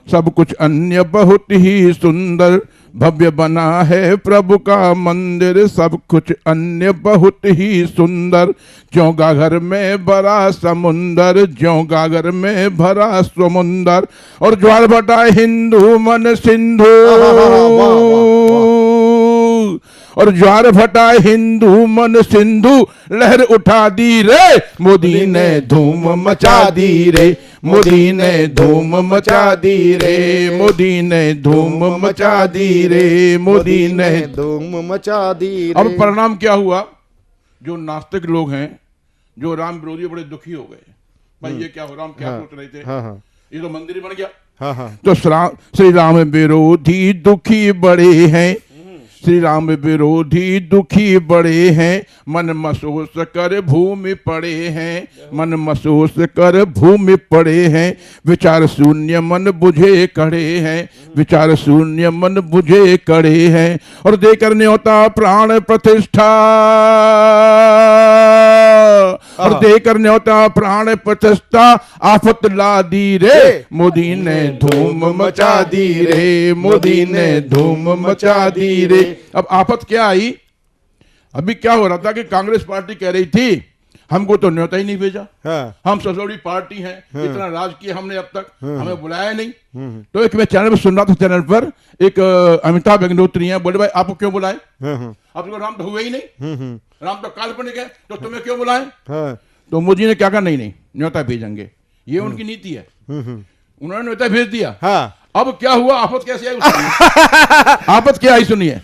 सब कुछ अन्य बहुत ही सुंदर, भव्य बना है प्रभु का मंदिर, सब कुछ अन्य बहुत ही सुंदर। ज्यों गागर में भरा समुंदर, ज्यों गागर में भरा समुंदर, और ज्वार भटा हिंदू मन सिंधु, और ज्वार भटा हिंदू मन सिंधु, लहर उठा दी रे, मोदी ने धूम मचा दी रे, मोदी ने धूम मचा दी रे, मोदी ने धूम मचा दी रे, मोदी ने धूम मचा दी रे। अब परिणाम क्या हुआ? जो नास्तिक लोग हैं, जो राम विरोधी, बड़े दुखी हो गए। भाई ये क्या हो, राम क्या सोच रहे थे, ये तो मंदिर ही बन गया। तो श्री राम विरोधी दुखी बड़े हैं, श्री राम विरोधी दुखी बड़े हैं, मन महसूस कर भूमि पड़े हैं, मन महसूस कर भूमि पड़े हैं, विचार शून्य मन बुझे खड़े हैं, विचार शून्य मन बुझे खड़े हैं। और देकर न्योता प्राण प्रतिष्ठा, और देकर न्योता प्राण प्रतिष्ठा, आफत ला दी रे, मोदी ने धूम मचा दी रे, मोदी ने धूम मचा दी रे। अब आफत क्या आई? अभी क्या हो रहा था कि कांग्रेस पार्टी कह रही थी हमको तो न्योता ही नहीं भेजा, हम ससोड़ी पार्टी हैं, इतना राज किया हमने अब तक, हमें बुलाया नहीं। तो एक मैं चैनल पर सुन रहा था, चैनल पर एक अमिताभ अग्निहोत्री हैं, बोले भाई आपको क्यों बुलाए, आप तो राम तो हुए ही नहीं, राम तो काल्पनिक है, तो तुम्हें क्यों बुलाए? तो मोदी ने क्या कहा, नहीं नहीं न्योता भेजेंगे, ये उनकी नीति है, उन्होंने न्योता भेज दिया। अब क्या हुआ, आफत कैसे आई? आफत क्या आई सुनिए।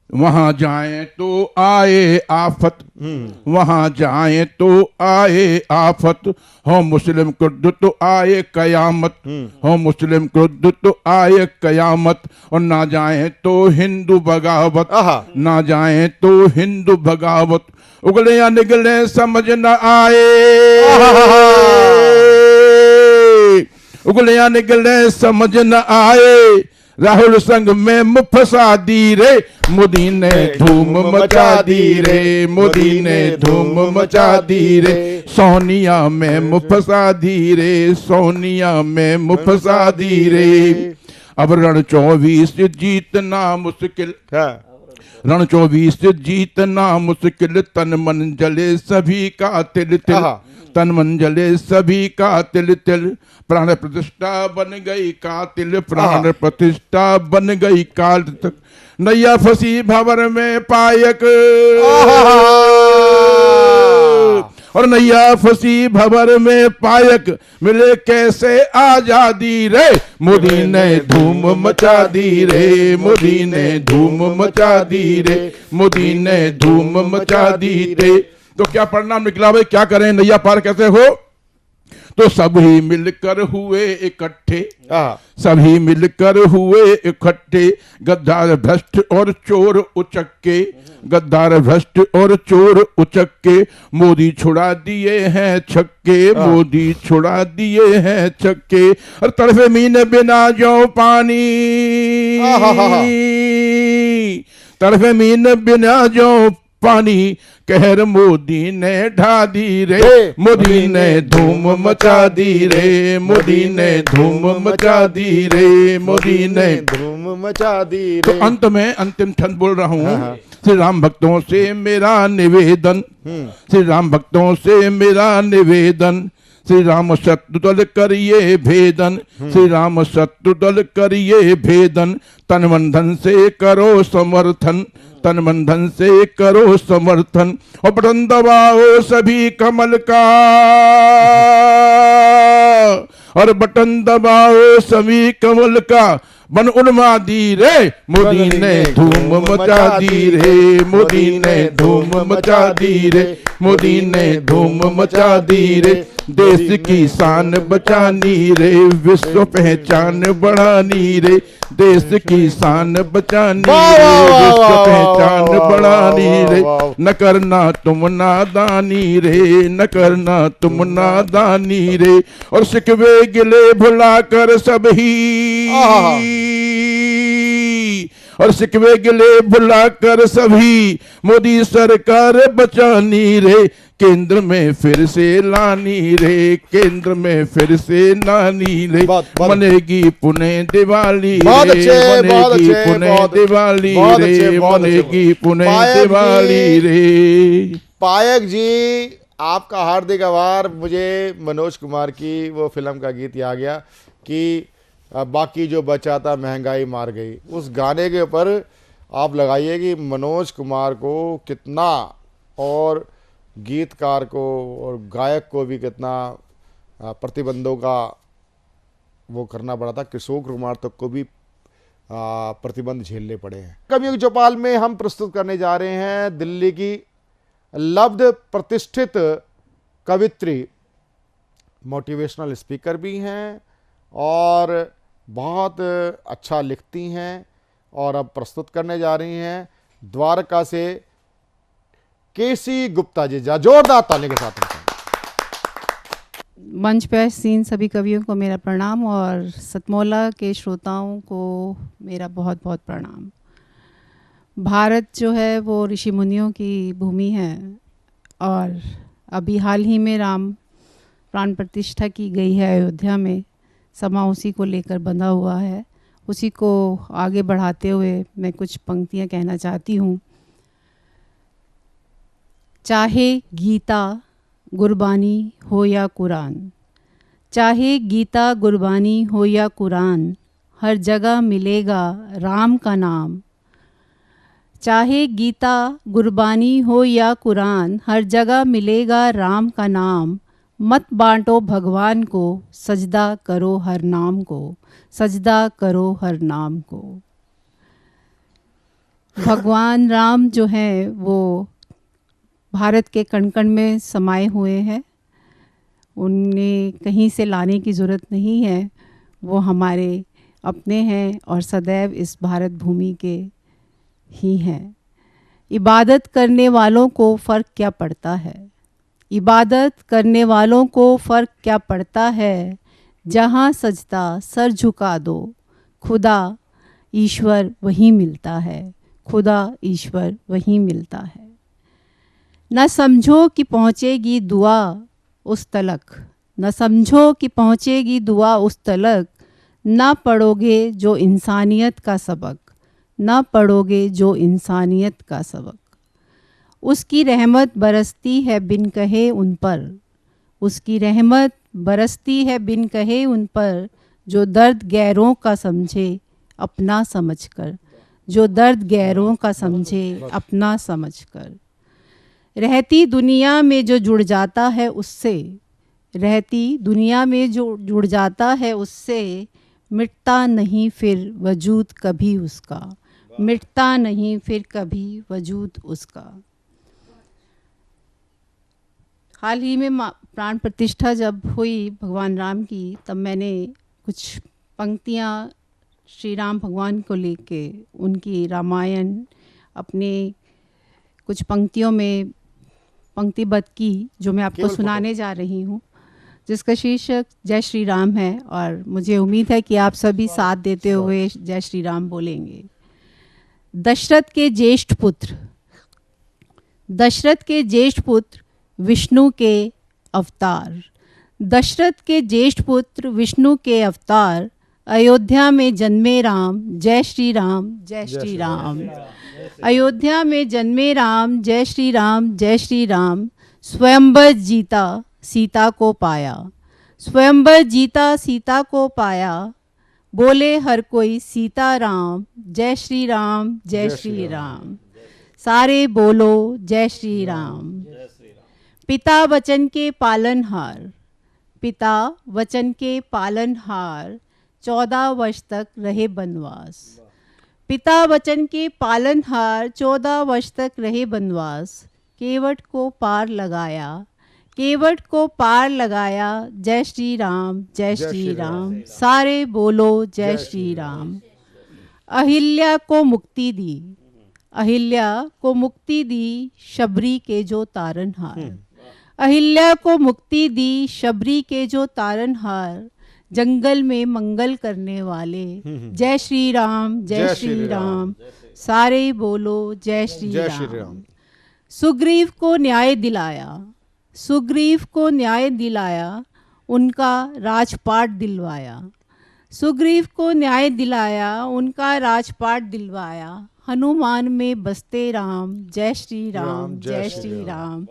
वहां जाएं तो आए आफत, वहां जाएं तो आए आफत, हो मुस्लिम क्रुद्ध तो आए कयामत, हो मुस्लिम क्रुद्ध तो आए कयामत। और ना जाएं तो हिंदू बगावत, ना जाएं तो हिंदू बगावत, उगले या निगले समझ न आए, उगले या निगले समझ न आए, राहुल संग में मुफसा दी रे, मोदी ने धूम मचा दी रे, मोदी ने धूम मचा दी रे, सोनिया में मुफसा दी रे, सोनिया में मुफसा दी रे। अब रण 24 जीतना मुश्किल, रण 24 जीतना मुश्किल, तन मन जले सभी का तिल तिल, तन मन जले सभी का तिल तिल, प्राण प्रतिष्ठा बन गई कातिल, प्राण प्रतिष्ठा बन गई काल तक, नैया फंसी भंवर में पायक, और नैया फंसी भंवर में पायक, मिले कैसे आजादी रे, मोदी ने धूम मचा दी रे, मोदी ने धूम मचा दी रे, मोदी ने धूम मचा दी रे। तो क्या परिणाम निकला भाई, क्या करें, नैया पार कैसे हो? तो सभी मिलकर हुए इकट्ठे, सभी मिलकर हुए इकट्ठे, गद्दार भ्रष्ट और चोर उचक्के, गद्दार भ्रष्ट और चोर उचक्के, मोदी छुड़ा दिए हैं छक्के, मोदी छुड़ा दिए हैं छक्के, और तड़फे मीन बिना जो पानी, तड़फे मीन बिना जो पानी, कहर मोदी ने ढा दी रे, मोदी ने धूम मचा दी रे, मोदी ने धूम मचा दी रे, मोदी ने धूम मचा दी रे। तो अंत में अंतिम छंद बोल रहा हूँ, श्री राम भक्तों से मेरा निवेदन, श्री राम भक्तों से मेरा निवेदन, श्री राम शत्रुदल करिए भेदन, श्री राम शत्रुदल करिए भेदन, तन मन धन से करो समर्थन, तन मन धन से करो समर्थन, और बटन दबाओ सभी कमल का, और बटन दबाओ सभी कमल का, बन उन्मादी रे, मोदी ने धूम मचा दी रे, मोदी ने धूम मचा दी रे, मोदी ने धूम मचा दी रे, देश की शान बचानी रे, विश्व पहचान बढ़ानी रे, देश की शान बचानी रे, विश्व पहचान बढ़ानी रे, न करना तुम नादानी रे, न करना तुम नादानी रे, और शिकवे गिले भुला कर सब ही, और शिकवे गिले भुला कर सभी, मोदी सरकार बचानी रे, केंद्र में फिर से लानी रे, केंद्र में फिर से लानी रे, मनेगी पुणे दिवाली रे, मनेगी पुणे दिवाली रे, मनेगी पुणे दिवाली रे। पायक जी, आपका हार्दिक आभार। मुझे मनोज कुमार की वो फिल्म का गीत याद आ गया कि बाकी जो बचा था महंगाई मार गई, उस गाने के ऊपर आप लगाइए कि मनोज कुमार को कितना, और गीतकार को और गायक को भी कितना प्रतिबंधों का वो करना पड़ा था, किशोर कुमार तक को भी प्रतिबंध झेलने पड़े हैं। कवियों की चौपाल में हम प्रस्तुत करने जा रहे हैं दिल्ली की लब्ध प्रतिष्ठित कवित्री, मोटिवेशनल स्पीकर भी हैं और बहुत अच्छा लिखती हैं, और अब प्रस्तुत करने जा रही हैं द्वारका से केसी गुप्ता जी। जोरदार ताली के साथ मंच पर सीन सभी कवियों को मेरा प्रणाम, और सतमोला के श्रोताओं को मेरा बहुत बहुत प्रणाम। भारत जो है वो ऋषि मुनियों की भूमि है, और अभी हाल ही में राम प्राण प्रतिष्ठा की गई है अयोध्या में, समा उसी को लेकर बंधा हुआ है। उसी को आगे बढ़ाते हुए मैं कुछ पंक्तियां कहना चाहती हूँ। चाहे गीता गुरबानी हो या कुरान, चाहे गीता गुरबानी हो या कुरान, हर जगह मिलेगा राम का नाम। चाहे गीता गुरबानी हो या कुरान, हर जगह मिलेगा राम का नाम। मत बांटो भगवान को, सजदा करो हर नाम को, सजदा करो हर नाम को। भगवान राम जो हैं वो भारत के कण कण में समाये हुए हैं, उन्हें कहीं से लाने की ज़रूरत नहीं है, वो हमारे अपने हैं और सदैव इस भारत भूमि के ही हैं। इबादत करने वालों को फ़र्क क्या पड़ता है, इबादत करने वालों को फ़र्क क्या पड़ता है, जहाँ सजदा सर झुका दो, खुदा ईश्वर वहीं मिलता है, खुदा ईश्वर वहीं मिलता है। न समझो कि पहुँचेगी दुआ उस तलक, न समझो कि पहुँचेगी दुआ उस तलक, न पढ़ोगे जो इंसानियत का सबक, न पढ़ोगे जो इंसानियत का सबक। उसकी रहमत बरसती है बिन कहे उन पर, उसकी रहमत बरसती है बिन कहे उन पर, जो दर्द गैरों का समझे अपना समझकर, जो दर्द गैरों का समझे अपना समझकर। रहती दुनिया में जो जुड़ जाता है उससे, रहती दुनिया में जो जुड़ जाता है उससे, मिटता नहीं फिर वजूद कभी उसका, मिटता नहीं फिर कभी वजूद उसका। हाल ही में प्राण प्रतिष्ठा जब हुई भगवान राम की, तब मैंने कुछ पंक्तियाँ श्री राम भगवान को लेके उनकी रामायण अपने कुछ पंक्तियों में पंक्तिबद्ध की, जो मैं आपको सुनाने जा रही हूँ, जिसका शीर्षक जय श्री राम है। और मुझे उम्मीद है कि आप सभी साथ देते हुए जय श्री राम बोलेंगे। दशरथ के ज्येष्ठ पुत्र, दशरथ के ज्येष्ठ पुत्र विष्णु के अवतार, दशरथ के ज्येष्ठ पुत्र विष्णु के अवतार, अयोध्या में जन्मे राम जय श्री राम जय श्री राम। अयोध्या में जन्मे राम जय श्री राम जय श्री राम। स्वयंवर जीता सीता को पाया, स्वयंवर जीता सीता को पाया, बोले हर कोई सीता राम जय श्री राम जय श्री राम। सारे बोलो जय श्री राम। पिता वचन के पालनहार, पिता वचन के पालनहार, 14 वर्ष तक रहे बनवास, पिता वचन के पालनहार 14 वर्ष तक रहे बनवास। केवट को पार लगाया, केवट को पार लगाया, जय श्री राम जय श्री राम। सारे बोलो जय श्री राम। अहिल्या को मुक्ति दी, अहिल्या को मुक्ति दी, शबरी के जो तारनहार, अहिल्या को मुक्ति दी, शबरी के जो तारनहार। जंगल में मंगल करने वाले, जय श्री राम जय श्री राम। सारे बोलो जय श्री राम। सुग्रीव को न्याय दिलाया, सुग्रीव को न्याय दिलाया, उनका राजपाट दिलवाया, सुग्रीव को न्याय दिलाया, उनका राजपाट दिलवाया। हनुमान में बसते राम जय श्री राम जय श्री राम।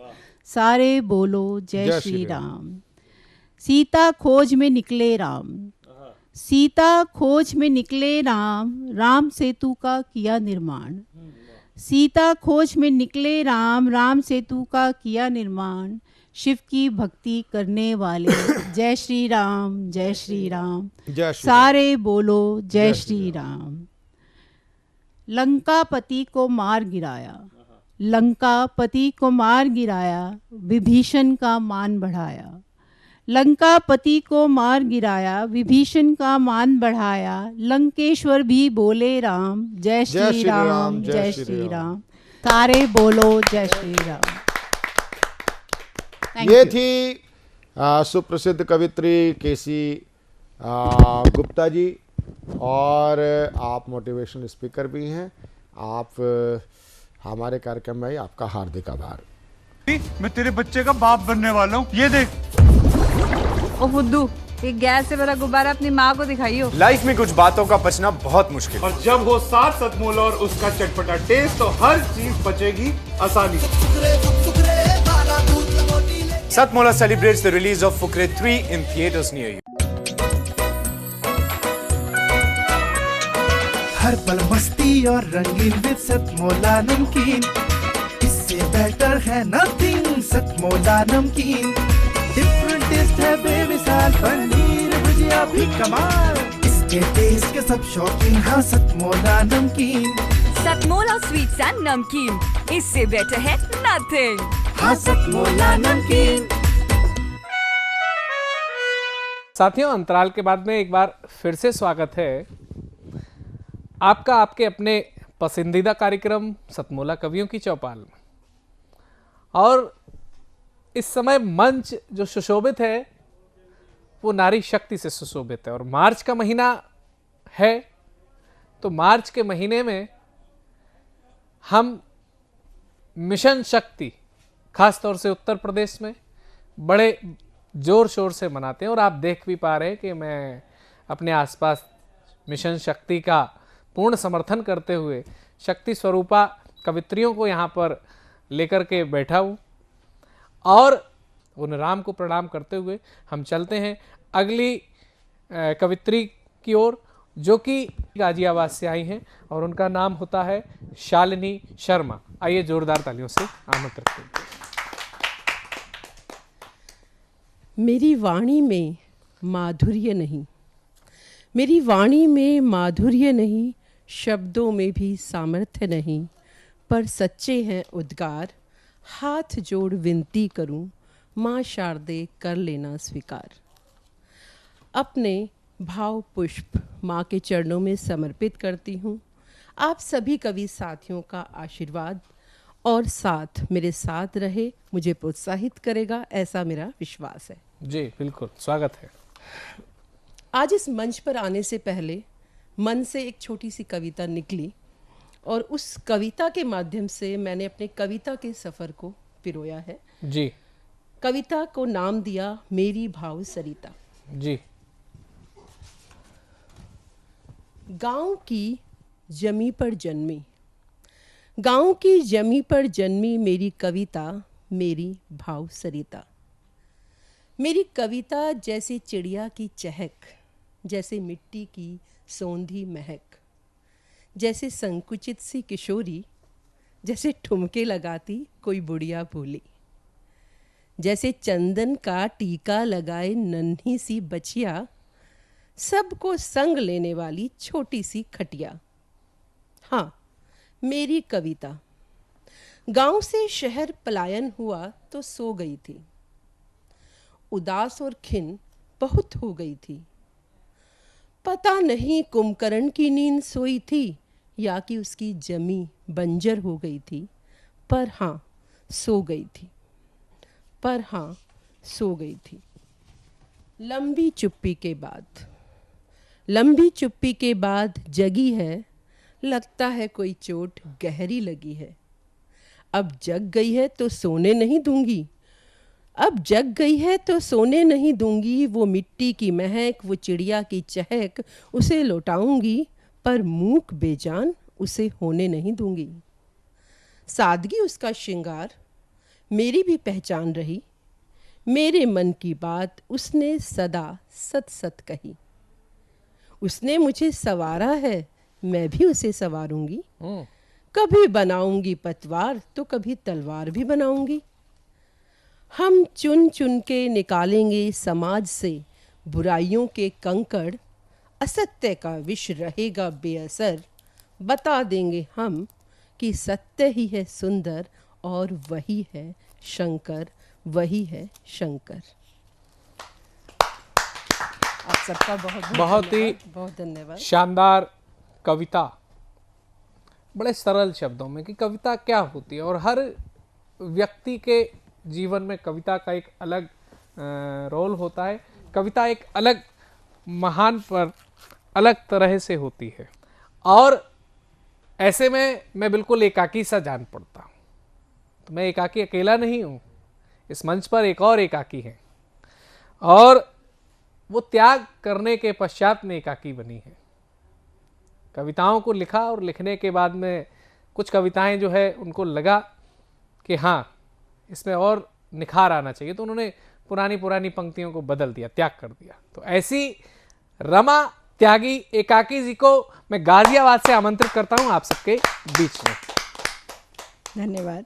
सारे बोलो जय श्री राम। सीता खोज में निकले राम, सीता खोज में निकले राम, राम सेतु का किया निर्माण, सीता खोज में निकले राम, राम सेतु का किया निर्माण। शिव की भक्ति करने वाले, जय श्री राम जय श्री राम। सारे बोलो जय श्री राम। लंकापति को मार गिराया, लंकापति को मार गिराया, विभीषण का मान बढ़ाया, लंकापति को मार गिराया, विभीषण का मान बढ़ाया। लंकेश्वर भी बोले राम जय श्री राम जय श्री राम। सारे बोलो जय श्री राम। ये थी सुप्रसिद्ध कवित्री केसी गुप्ता जी, और आप मोटिवेशनल स्पीकर भी हैं। आप हमारे कार्यक्रम में आपका हार्दिक आभार। मैं तेरे बच्चे का बाप बनने वाला हूँ, ये देख। ओ फुद्दू, एक गैस से भरा गुब्बारा अपनी माँ को दिखाइयो। लाइफ में कुछ बातों का बचना बहुत मुश्किल, और जब हो साथ सतमोला और उसका चटपटा टेस्ट, तो हर चीज बचेगी आसानी से। Satmola celebrates the release of Fukre 3 in theaters near you. हर पल मस्ती और रंगीन विद सतमोला नमकीन, इससे बेटर है नथिंग। सतमोला नमकीन डिफरेंट टेस्ट है बेमिसाल, पनीर भुजिया भी कमाल, इसके टेस्ट के सब शौकीन। हाँ सतमोला नमकीन, सतमोला स्वीट्स एंड नमकीन, इससे बेटर है नथिंग। हाँ सतमोला नमकीन। साथियों, अंतराल के बाद में एक बार फिर से स्वागत है आपका आपके अपने पसंदीदा कार्यक्रम सतमोला कवियों की चौपाल में। और इस समय मंच जो सुशोभित है वो नारी शक्ति से सुशोभित है। और मार्च का महीना है, तो मार्च के महीने में हम मिशन शक्ति खास तौर से उत्तर प्रदेश में बड़े जोर शोर से मनाते हैं। और आप देख भी पा रहे हैं कि मैं अपने आसपास मिशन शक्ति का पूर्ण समर्थन करते हुए शक्ति स्वरूपा कवित्रियों को यहाँ पर लेकर के बैठा हूँ। और उन राम को प्रणाम करते हुए हम चलते हैं अगली कवित्री की ओर, जो कि गाजियाबाद से आई हैं और उनका नाम होता है शालिनी शर्मा। आइए जोरदार तालियों से आमंत्रित करते हैं। मेरी वाणी में माधुर्य नहीं, मेरी वाणी में माधुर्य नहीं, शब्दों में भी सामर्थ्य नहीं, पर सच्चे हैं उद्गार, हाथ जोड़ विनती करूं, माँ शारदे कर लेना स्वीकार। अपने भाव पुष्प माँ के चरणों में समर्पित करती हूँ। आप सभी कवि साथियों का आशीर्वाद और साथ मेरे साथ रहे, मुझे प्रोत्साहित करेगा, ऐसा मेरा विश्वास है। जी बिल्कुल, स्वागत है। आज इस मंच पर आने से पहले मन से एक छोटी सी कविता निकली और उस कविता के माध्यम से मैंने अपने कविता के सफ़र को पिरोया है। जी। कविता को नाम दिया मेरी भाव सरिता। जी। गांव की जमी पर जन्मी, गांव की जमी पर जन्मी मेरी कविता, मेरी भाव सरिता। मेरी कविता जैसे चिड़िया की चहक, जैसे मिट्टी की सौंधी महक, जैसे संकुचित सी किशोरी, जैसे ठुमके लगाती कोई बुढ़िया भूली, जैसे चंदन का टीका लगाए नन्ही सी बचिया, सबको संग लेने वाली छोटी सी खटिया। हाँ, मेरी कविता। गांव से शहर पलायन हुआ तो सो गई थी, उदास और खिन बहुत हो गई थी। पता नहीं कुंभकर्ण की नींद सोई थी या कि उसकी जमी बंजर हो गई थी, पर हाँ सो गई थी, पर हाँ सो गई थी। लंबी चुप्पी के बाद, लंबी चुप्पी के बाद जगी है, लगता है कोई चोट गहरी लगी है। अब जग गई है तो सोने नहीं दूंगी, अब जग गई है तो सोने नहीं दूंगी। वो मिट्टी की महक, वो चिड़िया की चहक, उसे लौटाऊंगी, पर मूक बेजान उसे होने नहीं दूंगी। सादगी उसका श्रृंगार, मेरी भी पहचान रही, मेरे मन की बात उसने सदा सत सत कही। उसने मुझे सवारा है, मैं भी उसे सवारूंगी। कभी बनाऊंगी पतवार तो कभी तलवार भी बनाऊंगी। हम चुन चुन के निकालेंगे समाज से बुराइयों के कंकड़, असत्य का विष रहेगा बेअसर। बता देंगे हम कि सत्य ही है सुंदर और वही है शंकर, वही है शंकर। आप सबका बहुत ही बहुत धन्यवाद। शानदार कविता, बड़े सरल शब्दों में कि कविता क्या होती है, और हर व्यक्ति के जीवन में कविता का एक अलग रोल होता है। कविता एक अलग महान पर अलग तरह से होती है, और ऐसे में मैं बिल्कुल एकाकी सा जान पड़ता हूँ। तो मैं एकाकी अकेला नहीं हूँ, इस मंच पर एक और एकाकी है, और वो त्याग करने के पश्चात में एकाकी बनी है। कविताओं को लिखा और लिखने के बाद में कुछ कविताएं जो है उनको लगा कि हाँ इसमें और निखार आना चाहिए, तो उन्होंने पुरानी पुरानी पंक्तियों को बदल दिया, त्याग कर दिया। तो ऐसी रमा त्यागी एकाकी जी को मैं गाजियाबाद से आमंत्रित करता हूं आप सबके बीच में। धन्यवाद।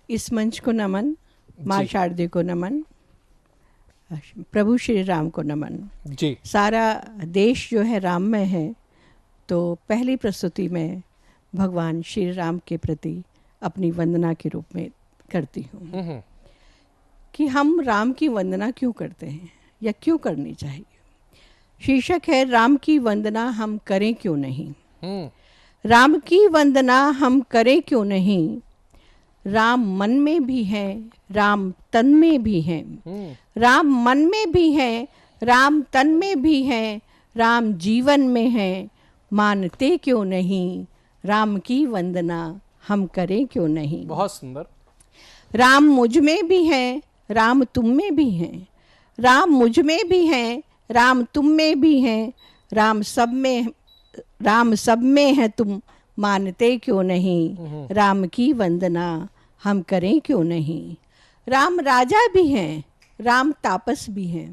इस मंच को नमन, माँ शारदे को नमन, प्रभु श्री राम को नमन। जी। सारा देश जो है राममय है, तो पहली प्रस्तुति में भगवान श्री राम के प्रति अपनी वंदना के रूप में करती हूँ कि हम राम की वंदना क्यों करते हैं या क्यों करनी चाहिए। शीर्षक है राम की वंदना हम करें क्यों नहीं। राम की वंदना हम करें क्यों नहीं। राम मन में भी है, राम तन में भी है। राम मन में भी है, राम तन में भी है, राम जीवन में है, मानते क्यों नहीं। राम की वंदना हम करें क्यों नहीं। बहुत सुंदर। राम मुझ में भी है, राम तुम में भी है। राम मुझ में भी है, राम तुम में भी है, राम सब में है, तुम मानते क्यों नहीं। राम की वंदना हम करें क्यों नहीं। राम राजा भी हैं, राम तापस भी हैं।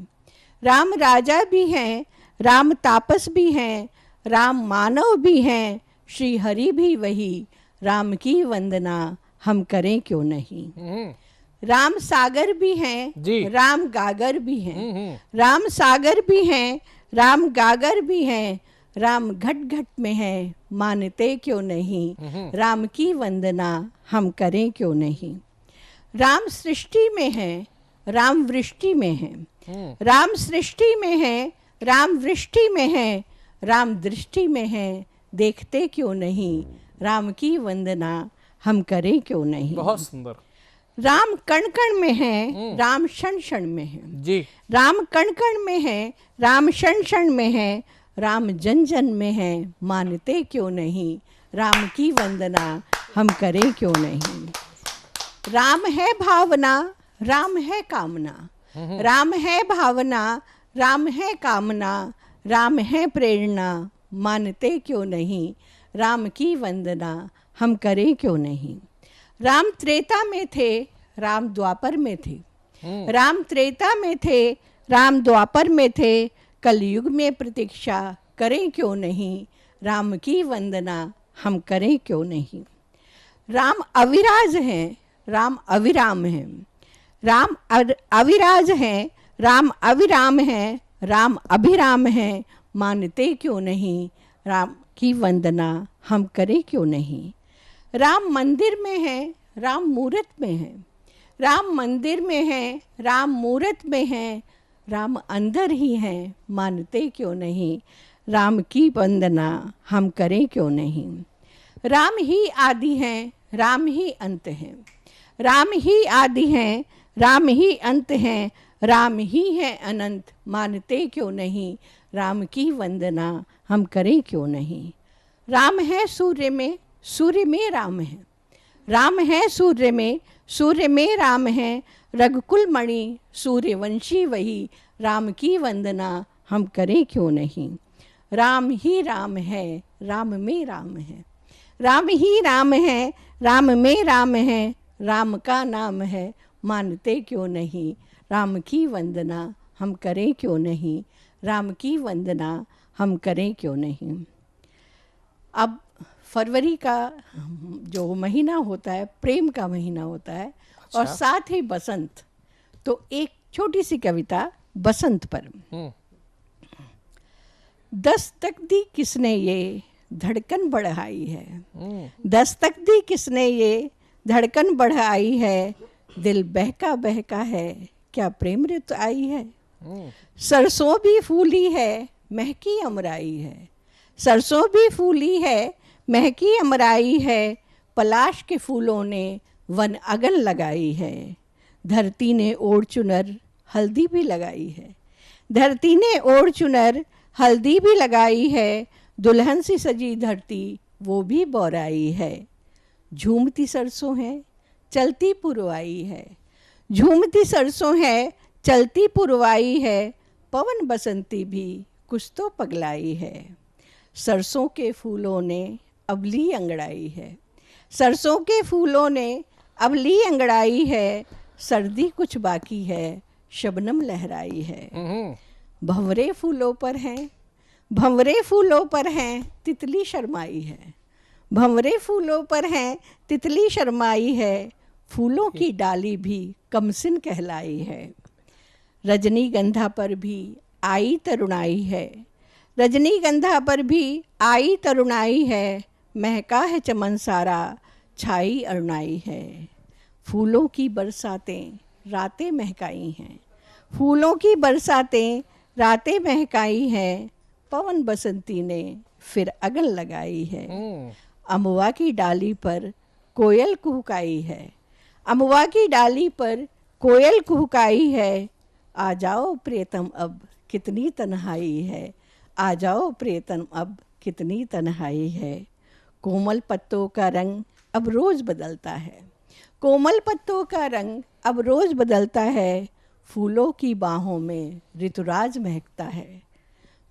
राम राजा भी हैं, राम तापस भी हैं, राम मानव भी हैं, श्री हरि भी वही, राम की वंदना हम करें क्यों नहीं। राम सागर भी हैं, राम गागर भी हैं। राम सागर भी हैं, राम गागर भी हैं, राम घट घट में है, मानते क्यों नहीं। राम की वंदना हम करें क्यों नहीं। राम सृष्टि में है, राम वृष्टि में है। राम सृष्टि में है, राम वृष्टि में है, राम दृष्टि में है, देखते क्यों नहीं। राम की वंदना हम करें क्यों नहीं। बहुत सुंदर। राम कण कण में है, राम क्षण क्षण में है। जी। राम कण कण में है, राम क्षण क्षण में है, राम जन जन में है, मानते क्यों नहीं। राम की वंदना हम करें क्यों नहीं। राम है भावना, राम है कामना। राम है भावना, राम है कामना, राम है प्रेरणा, मानते क्यों नहीं। राम की वंदना हम करें क्यों नहीं। राम त्रेता में थे, राम द्वापर में थे। राम त्रेता में थे, राम द्वापर में थे, कलयुग में प्रतीक्षा करें क्यों नहीं। राम की वंदना हम करें क्यों नहीं। राम अविराज हैं, राम अविराम हैं। राम अविराज हैं, राम अविराम हैं, राम अभिराम हैं, मानते क्यों नहीं। राम की वंदना हम करें क्यों नहीं। राम मंदिर में है, राम मूरत में है। राम मंदिर में है, राम मूरत में है, राम अंदर ही हैं, मानते क्यों नहीं। राम की वंदना हम करें क्यों नहीं। राम ही आदि हैं, राम ही अंत हैं। राम ही आदि हैं, राम ही अंत हैं, राम ही है अनंत, मानते क्यों नहीं। राम की वंदना हम करें क्यों नहीं। राम है सूर्य में, सूर्य में राम है। राम है सूर्य में, सूर्य में राम है, रघुकुल मणि सूर्यवंशी वही, राम की वंदना हम करें क्यों नहीं। राम ही राम है, राम में राम है। राम ही राम है, राम में राम है, राम का नाम है, मानते क्यों नहीं। राम की वंदना हम करें क्यों नहीं। राम की वंदना हम करें क्यों नहीं। अब फरवरी का जो महीना होता है, प्रेम का महीना होता है। अच्छा। और साथ ही बसंत, तो एक छोटी सी कविता बसंत पर। दस्तक दी किसने ये धड़कन बढ़ाई है। दस्तक दी किसने ये धड़कन बढ़ाई है, दिल बहका बहका है, क्या प्रेम ऋत आई है। सरसों भी फूली है, महकी अमराई है। सरसों भी फूली है, महकी अमराई है, पलाश के फूलों ने वन अगन लगाई है। धरती ने ओढ़ चुनर हल्दी भी लगाई है। धरती ने ओढ़ चुनर हल्दी भी लगाई है, दुल्हन सी सजी धरती वो भी बौराई है। झूमती सरसों है, चलती पुरवाई है। झूमती सरसों है, चलती पुरवाई है, पवन बसंती भी कुछ तो पगलाई है। सरसों के फूलों ने अबली अंगड़ाई है। सरसों के फूलों ने अबली अंगड़ाई है, सर्दी कुछ बाकी है, शबनम लहराई है। भंवरे फूलों पर हैं, भंवरे फूलों पर हैं, तितली शर्माई है। भंवरे फूलों पर हैं, तितली शर्माई है, फूलों की डाली भी कमसिन कहलाई है। रजनीगंधा पर भी आई तरुणाई है। रजनीगंधा पर भी आई तरुणाई है, महका है चमन सारा, छाई अरुणाई है। फूलों की बरसातें रातें महकाई हैं। फूलों की बरसातें रातें महकाई हैं, पवन बसंती ने फिर अगन लगाई है। अमवा की डाली पर कोयल कुहकाई है। अमवा की डाली पर कोयल कुहकाई है, आ जाओ प्रियतम अब कितनी तन्हाई है। आ जाओ प्रियतम अब कितनी तन्हाई है। कोमल पत्तों का रंग अब रोज बदलता है। कोमल पत्तों का रंग अब रोज बदलता है, फूलों की बाहों में ऋतुराज महकता है।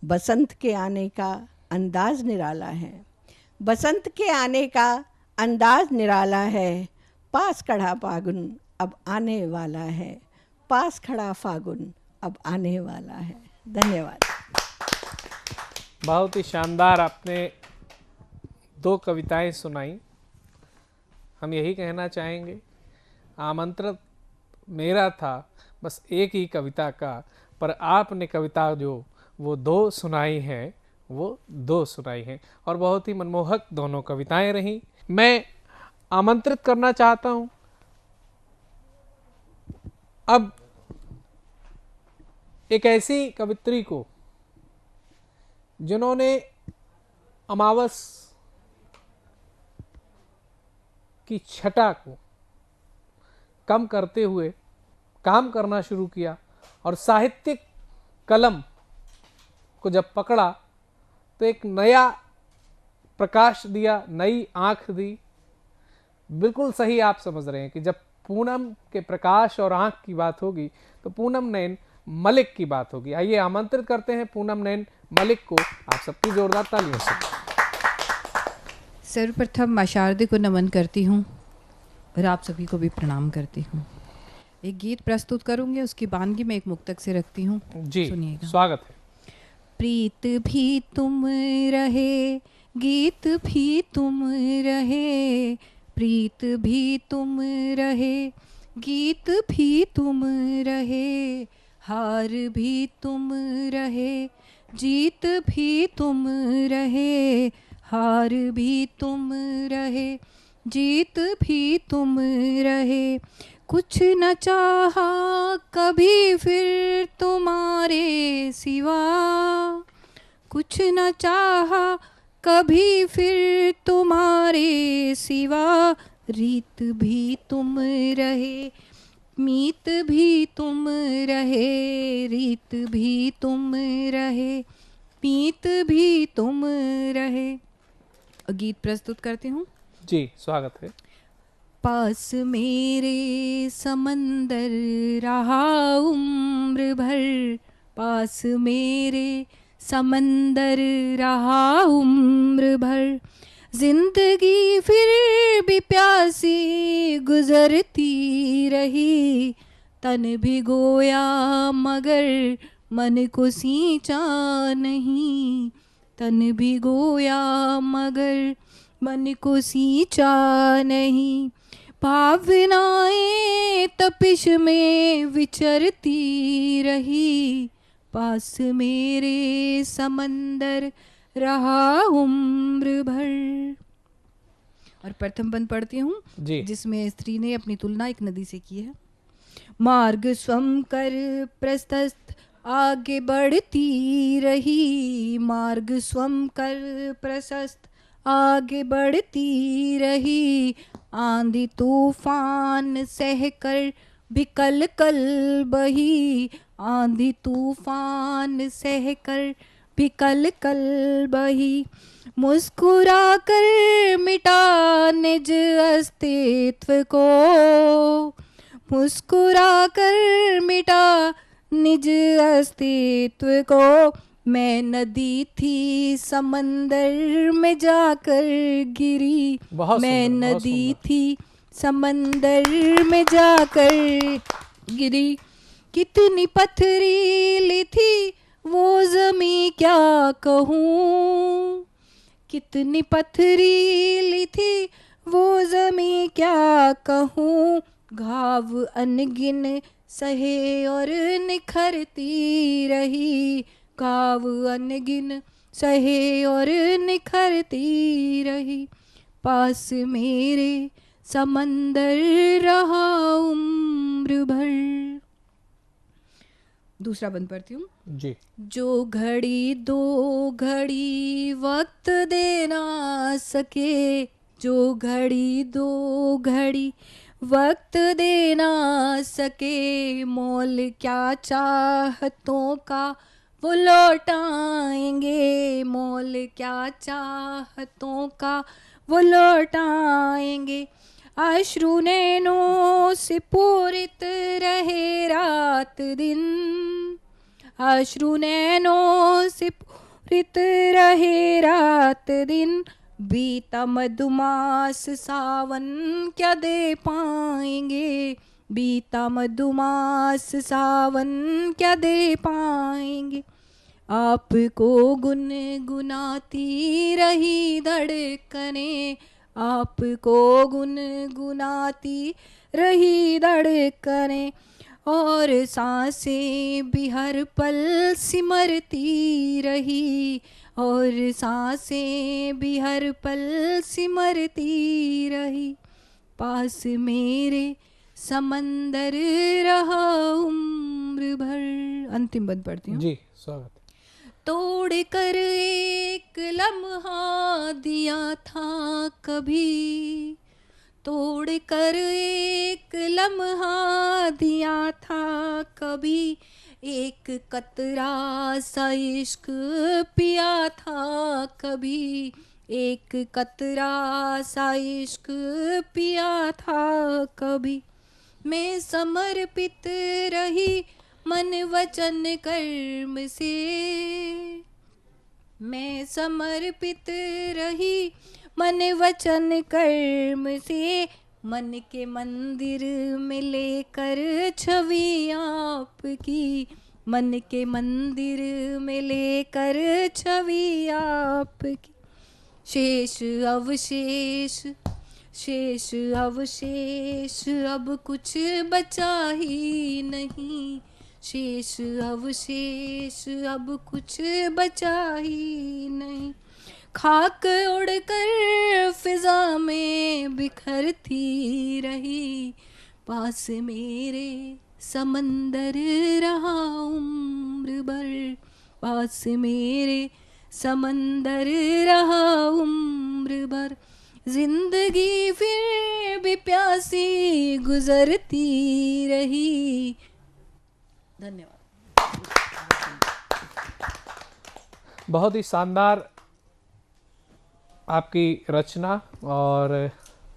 बसंत के आने का अंदाज निराला है। बसंत के आने का अंदाज निराला है, पास कढ़ा फागुन अब आने वाला है, पास खड़ा फागुन अब आने वाला है। धन्यवाद। बहुत ही शानदार आपने 2 कविताएं सुनाई। हम यही कहना चाहेंगे, आमंत्रण मेरा था बस एक ही कविता का, पर आपने कविता जो वो 2 सुनाई हैं, वो 2 सुनाई हैं और बहुत ही मनमोहक दोनों कविताएं रहीं। मैं आमंत्रित करना चाहता हूं अब एक ऐसी कवित्री को जिन्होंने अमावस की छटा को कम करते हुए काम करना शुरू किया और साहित्यिक कलम को जब पकड़ा तो एक नया प्रकाश दिया, नई आंख दी। बिल्कुल सही आप समझ रहे हैं कि जब पूनम के प्रकाश और आंख की बात होगी तो पूनम नैन मलिक की बात होगी। आइए आमंत्रित करते हैं पूनम नैन मलिक को, आप सबकी जोरदार तालियों से। सर्वप्रथम मां शारदे को नमन करती हूँ और आप सभी को भी प्रणाम करती हूँ। एक गीत प्रस्तुत करूंगी, उसकी बानगी में एक मुक्तक से रखती हूँ जी, सुनिएगा। स्वागत है। प्रीत भी तुम रहे, गीत भी तुम रहे, प्रीत भी तुम रहे, गीत भी तुम रहे, हार भी तुम रहे, जीत भी तुम रहे, हार भी तुम रहे, जीत भी तुम रहे। कुछ न चाहा कभी फिर तुम्हारे सिवा, कुछ न चाहा कभी फिर तुम्हारे सिवा, रीत भी तुम रहे, मीत भी तुम रहे, रीत भी तुम रहे, मीत भी तुम रहे। गीत प्रस्तुत करती हूँ जी, स्वागत है। पास मेरे समंदर रहा उम्र भर, पास मेरे समंदर रहा उम्र भर, जिंदगी फिर भी प्यासी गुजरती रही, तन भिगोया मगर मन को सींचा नहीं, तन भिगोया मगर मन को सींचा नहीं। भावनाएं तपिश में विचरती रही, पास मेरे समंदर रहा उम्र भर। और प्रथम बंद पढ़ती हूँ जिसमें स्त्री ने अपनी तुलना एक नदी से की है। मार्ग स्वयं कर प्रशस्त आगे बढ़ती रही, मार्ग स्वयं कर प्रशस्त आगे बढ़ती रही, आंधी तूफान सहकर भी कल कल बही, आंधी तूफान सहकर भी कल कल बही। मुस्कुरा कर मिटा निज अस्तित्व को, मुस्कुरा कर मिटा निज अस्तित्व को, मैं नदी थी समंदर में जाकर गिरी, मैं नदी थी समंदर में जाकर गिरी। कितनी पथरीली थी वो ज़मीं क्या कहूँ, कितनी पथरीली थी वो ज़मीं क्या कहूँ, घाव अनगिन सहे और निखरती रही, घाव अनगिन सहे और निखरती रही, पास मेरे समंदर रहा उम्र भर। दूसरा बंद पढ़ती हूँ जी। जो घड़ी दो घड़ी वक्त दे ना सके, जो घड़ी दो घड़ी वक्त दे ना सके, मोल क्या चाहतों का वो लौटाएंगे, मोल क्या चाहतों का वो लौटाएंगे। अश्रु नैनों से पूरित रहे रात दिन, अश्रु नैनों से पूरित रहे रात दिन, बीता मधुमास सावन क्या दे पाएंगे, बीता मधुमास सावन क्या दे पाएंगे। आपको गुनगुनाती रही धड़कने, आपको गुनगुनाती रही धड़कने, और सांसें भी हर पल सिमरती रही, और सांसें भी हर पल सिमरती रही। पास मेरे समंदर रहा उम्र भर। अंतिम पद पढ़ती हूँ जी, स्वागत। तोड़ कर एक लम्हा दिया था कभी, तोड़ कर एक लम्हा दिया था कभी, एक कतरा सा इश्क पिया था कभी, एक कतरा सा इश्क पिया था कभी। मैं समर्पित रही मन वचन कर्म से, मैं समर्पित रही मन वचन कर्म से, मन के मंदिर में लेकर छवि आपकी, मन के मंदिर में लेकर छवि आपकी। शेष अवशेष, शेष अवशेष अब कुछ बचा ही नहीं, शेष अवशेष अब कुछ बचा ही नहीं। खाक उड़कर फिजा में बिखरती रही, पास मेरे समंदर रहा उम्र भर, पास मेरे समंदर रहा उम्र भर। जिंदगी फिर भी प्यासी गुजरती रही। धन्यवाद। बहुत ही शानदार आपकी रचना, और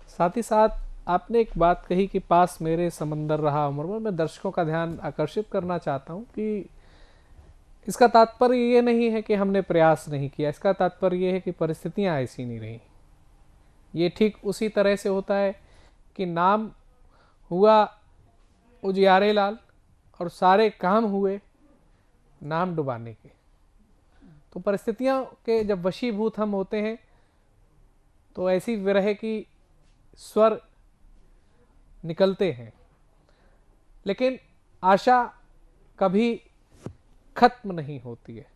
साथ ही साथ आपने एक बात कही कि पास मेरे समंदर रहा उम्र भर। मैं दर्शकों का ध्यान आकर्षित करना चाहता हूँ कि इसका तात्पर्य ये नहीं है कि हमने प्रयास नहीं किया, इसका तात्पर्य ये है कि परिस्थितियाँ ऐसी नहीं रही। ये ठीक उसी तरह से होता है कि नाम हुआ उजियारे लाल और सारे काम हुए नाम डुबाने के। तो परिस्थितियों के जब वशीभूत हम होते हैं तो ऐसी विरह की स्वर निकलते हैं, लेकिन आशा कभी खत्म नहीं होती है।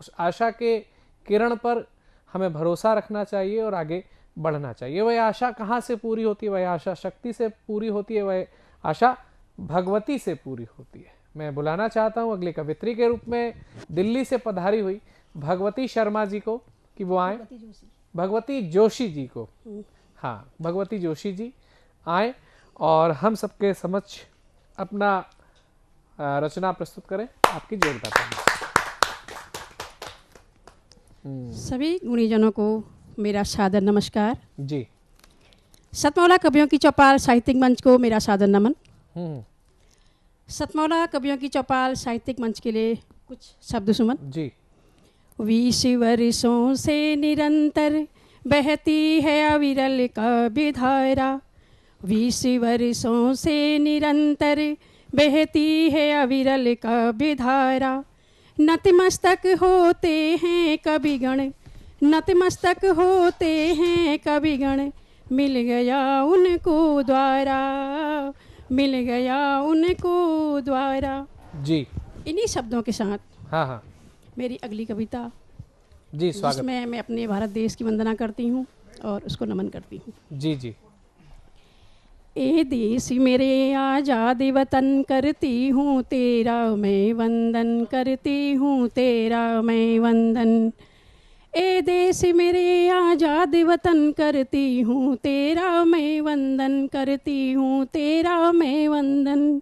उस आशा के किरण पर हमें भरोसा रखना चाहिए और आगे बढ़ना चाहिए। वह आशा कहाँ से पूरी होती है? वह आशा शक्ति से पूरी होती है, वह आशा भगवती से पूरी होती है। मैं बुलाना चाहता हूँ अगले कवित्री के रूप में दिल्ली से पधारी हुई भगवती शर्मा जी को कि वो आए। भगवती जोशी जी को, हाँ, भगवती जोशी जी आए और हम सबके समक्ष अपना रचना प्रस्तुत करें। आपकी जोरदार सभी गुणीजनों को मेरा सादर नमस्कार जी। सतमौला कवियों की चौपाल साहित्यिक मंच को मेरा सादर नमन। सतमौला कवियों की चौपाल साहित्यिक मंच के लिए कुछ शब्द सुमन जी। 20 वर्षों से निरंतर बहती है अविरल कवि धारा, 20 वर्षों से निरंतर बहती है अविरल कवि धारा। नतमस्तक होते हैं कविगण, नतमस्तक होते हैं कविगण, मिल गया उनको द्वारा, मिल गया उनको द्वारा जी। इन्हीं शब्दों के साथ हाँ हाँ मेरी अगली कविता जी, स्वागत। जिसमें मैं अपने भारत देश की वंदना करती हूँ और उसको नमन करती हूँ। जी जी। ए देश मेरे आजाद वतन, करती हूँ तेरा मैं वंदन, करती हूँ तेरा मैं वंदन। ए देश मेरे आजाद वतन, करती हूँ तेरा मैं वंदन, करती हूँ तेरा मैं वंदन।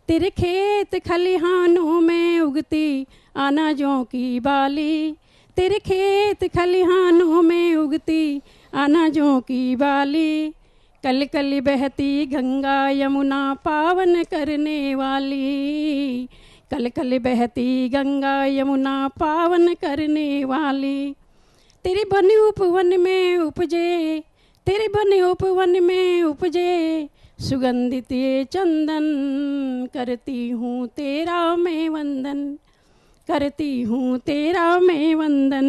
तेरे खेत खलिहानों में उगती अनाजों की बाली, तेरे खेत खलिहानों में उगती अनाजों की बाली। कल कल बहती गंगा यमुना पावन करने वाली, कल कल बहती गंगा यमुना पावन करने वाली। तेरे बने उपवन में उपजे, तेरे बने उपवन में उपजे सुगंधित ये चंदन, करती हूँ तेरा मैं वंदन, करती हूँ तेरा मैं वंदन।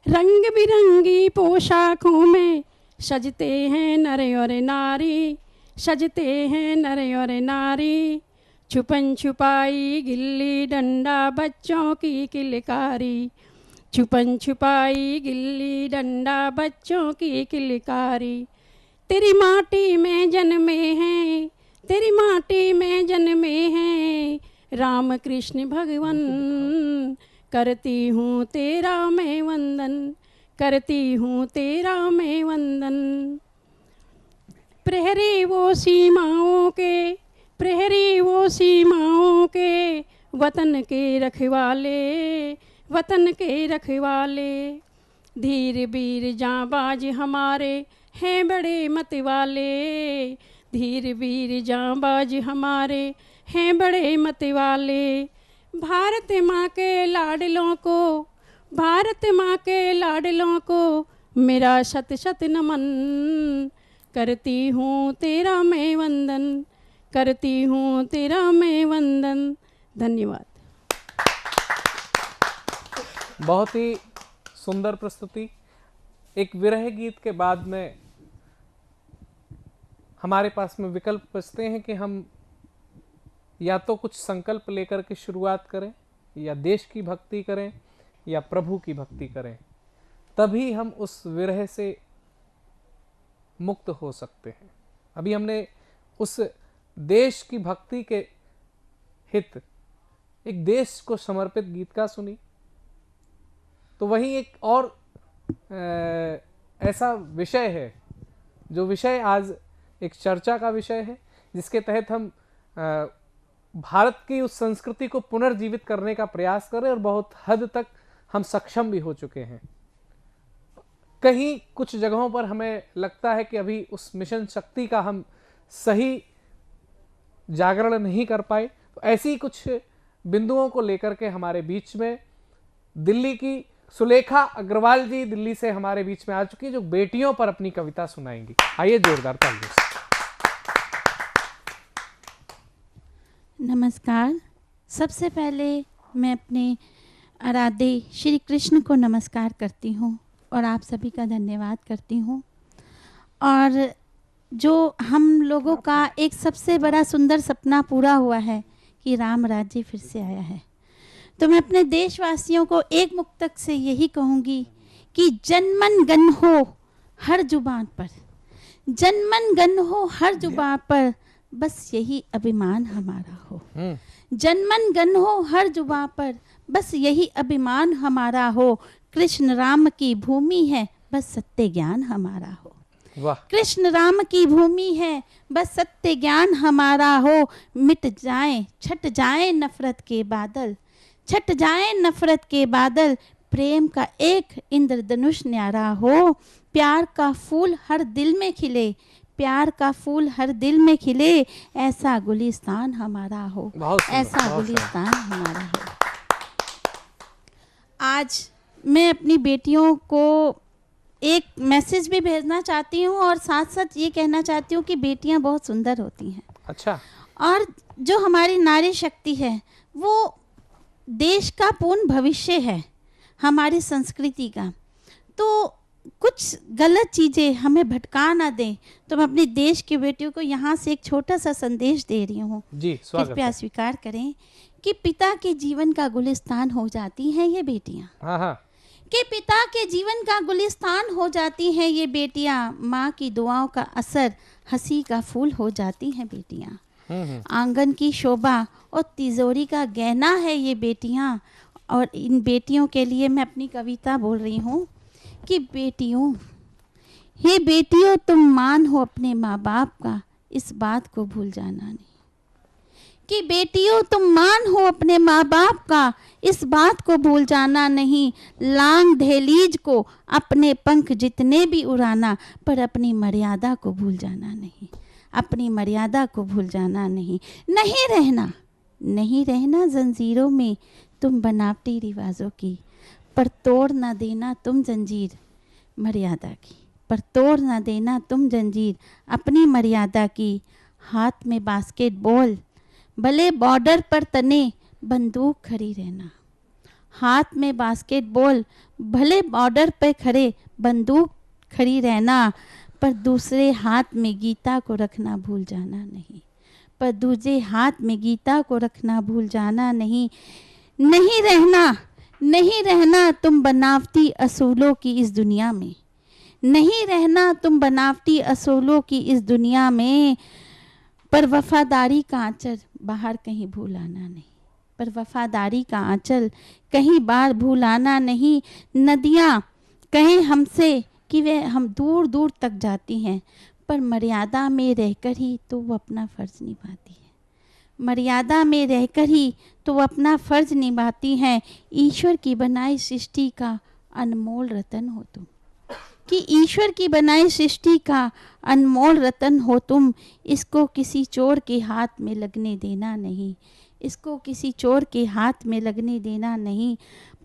रंग बिरंगी पोशाकों में सजते हैं नर और नारी, सजते हैं नर और नारी। छुपन छुपाई गिल्ली डंडा बच्चों की किलकारी, छुपन छुपाई गिल्ली डंडा बच्चों की किलकारी। तेरी माटी में जन्मे हैं, तेरी माटी में जन्मे हैं राम कृष्ण भगवन, करती हूँ तेरा मैं वंदन, करती हूँ तेरा मैं वंदन। प्रहरी वो सीमाओं के, प्रहरी वो सीमाओं के, वतन के रखवाले, वतन के रखवाले। धीर वीर जांबाज हमारे हैं बड़े मत वाले, धीर वीर जांबाज हमारे हैं बड़े मत वाले। भारत माँ के लाडलों को, भारत माँ के लाडलों को मेरा शत शत नमन, करती हूँ तेरा मैं वंदन, करती हूँ तेरा मैं वंदन। धन्यवाद। बहुत ही सुंदर प्रस्तुति। एक विरह गीत के बाद में हमारे पास में विकल्प बचते हैं कि हम या तो कुछ संकल्प लेकर के शुरुआत करें, या देश की भक्ति करें, या प्रभु की भक्ति करें, तभी हम उस विरह से मुक्त हो सकते हैं। अभी हमने उस देश की भक्ति के हित एक देश को समर्पित गीत का सुनी, तो वहीं एक और ऐसा विषय है जो विषय आज एक चर्चा का विषय है, जिसके तहत हम भारत की उस संस्कृति को पुनर्जीवित करने का प्रयास करें, और बहुत हद तक हम सक्षम भी हो चुके हैं। कहीं कुछ जगहों पर हमें लगता है कि अभी उस मिशन शक्ति का हम सही जागरण नहीं कर पाए। तो ऐसी कुछ बिंदुओं को लेकर के हमारे बीच में दिल्ली की सुलेखा अग्रवाल जी दिल्ली से हमारे बीच में आ चुकी है, जो बेटियों पर अपनी कविता सुनाएंगी। आइए जोरदार तालियों से। नमस्कार। सबसे पहले मैं अपने आराध्य श्री कृष्ण को नमस्कार करती हूँ और आप सभी का धन्यवाद करती हूँ। और जो हम लोगों का एक सबसे बड़ा सुंदर सपना पूरा हुआ है कि राम राज्य फिर से आया है, तो मैं अपने देशवासियों को एक मुक्तक से यही कहूँगी कि जनमन गन हो हर जुबान पर, जनमन गन हो हर जुबान पर, बस यही अभिमान हमारा हो। जनमन गन हो हर जुबान पर, बस यही अभिमान हमारा हो। कृष्ण राम की भूमि है, बस सत्य ज्ञान हमारा हो। वाह। कृष्ण राम की भूमि है, बस सत्य ज्ञान हमारा हो। मिट जाए छट जाए नफरत के बादल, छट जाए नफरत के बादल, प्रेम का एक इंद्रधनुष न्यारा हो। प्यार का फूल हर दिल में खिले, प्यार का फूल हर दिल में खिले, ऐसा गुलिस्तान हमारा हो, ऐसा गुलिस्तान हमारा हो। आज मैं अपनी बेटियों को एक मैसेज भी भेजना चाहती हूँ और साथ साथ ये कहना चाहती हूँ कि बेटियाँ बहुत सुंदर होती हैं। अच्छा। और जो हमारी नारी शक्ति है वो देश का पूर्ण भविष्य है, हमारी संस्कृति का। तो कुछ गलत चीज़ें हमें भटका ना दें, तो मैं अपने देश की बेटियों को यहाँ से एक छोटा सा संदेश दे रही हूँ। जी, स्वागत है। कृपया स्वीकार करें कि पिता के जीवन का गुलिस्तान हो जाती हैं ये बेटियाँ। हाँ हाँ। कि पिता के जीवन का गुलिस्तान हो जाती हैं ये बेटियाँ। माँ की दुआओं का असर हंसी का फूल हो जाती हैं बेटियाँ। आंगन की शोभा और तिजोरी का गहना है ये बेटियाँ। और इन बेटियों के लिए मैं अपनी कविता बोल रही हूँ कि बेटियों, हे बेटियों, तुम मान हो अपने माँ बाप का, इस बात को भूल जाना नहीं। कि बेटियों, तुम मान हो अपने माँ बाप का, इस बात को भूल जाना नहीं। लांग दहलीज को अपने पंख जितने भी उड़ाना, पर अपनी मर्यादा को भूल जाना नहीं, अपनी मर्यादा को भूल जाना नहीं। नहीं रहना, नहीं रहना जंजीरों में तुम बनावटी रिवाजों की, पर तोड़ ना देना तुम जंजीर मर्यादा की, पर तोड़ न देना तुम जंजीर अपनी मर्यादा की। हाथ में बास्केटबॉल भले बॉर्डर पर तने बंदूक खड़ी रहना। हाथ में बास्केटबॉल भले बॉर्डर पर खड़े बंदूक खड़ी रहना, पर दूसरे हाथ में गीता को रखना भूल जाना नहीं। पर दूसरे हाथ में गीता को रखना भूल जाना नहीं। नहीं रहना तुम बनावटी असूलों की इस दुनिया में। नहीं रहना तुम बनावटी असूलों की इस दुनिया में। पर वफादारी का आंचल बाहर कहीं भूल आना नहीं। पर वफादारी का आंचल कहीं बाहर भूल आना नहीं। नदियाँ कहें हमसे कि वे हम दूर दूर तक जाती हैं, पर मर्यादा में रहकर ही तो वो अपना फ़र्ज़ निभाती है। मर्यादा में रहकर ही तो वो अपना फ़र्ज़ निभाती हैं। ईश्वर की बनाई सृष्टि का अनमोल रतन हो तुम, कि ईश्वर की बनाई सृष्टि का अनमोल रतन हो तुम। इसको किसी चोर के हाथ में लगने देना नहीं। इसको किसी चोर के हाथ में लगने देना नहीं।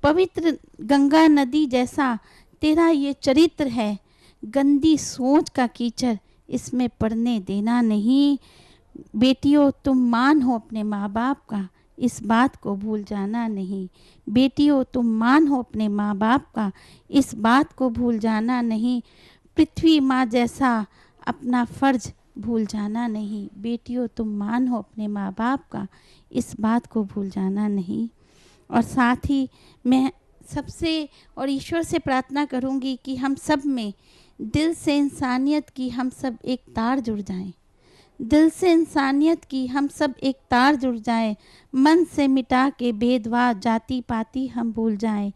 पवित्र गंगा नदी जैसा तेरा ये चरित्र है, गंदी सोच का कीचड़ इसमें पड़ने देना नहीं। बेटियों तुम मान हो अपने माँ बाप का, इस बात को भूल जाना नहीं। बेटियों तुम मान हो अपने माँ बाप का, इस बात को भूल जाना नहीं। पृथ्वी माँ जैसा अपना फ़र्ज भूल जाना नहीं। बेटियों तुम मान हो अपने माँ बाप का, इस बात को भूल जाना नहीं। और साथ ही मैं सबसे और ईश्वर से प्रार्थना करूंगी कि हम सब में दिल से इंसानियत की हम सब एक तार जुड़ जाएं। दिल से इंसानियत की हम सब एक तार जुड़ जाएं। मन से मिटा के भेदभाव जाति पाति हम भूल जाएं।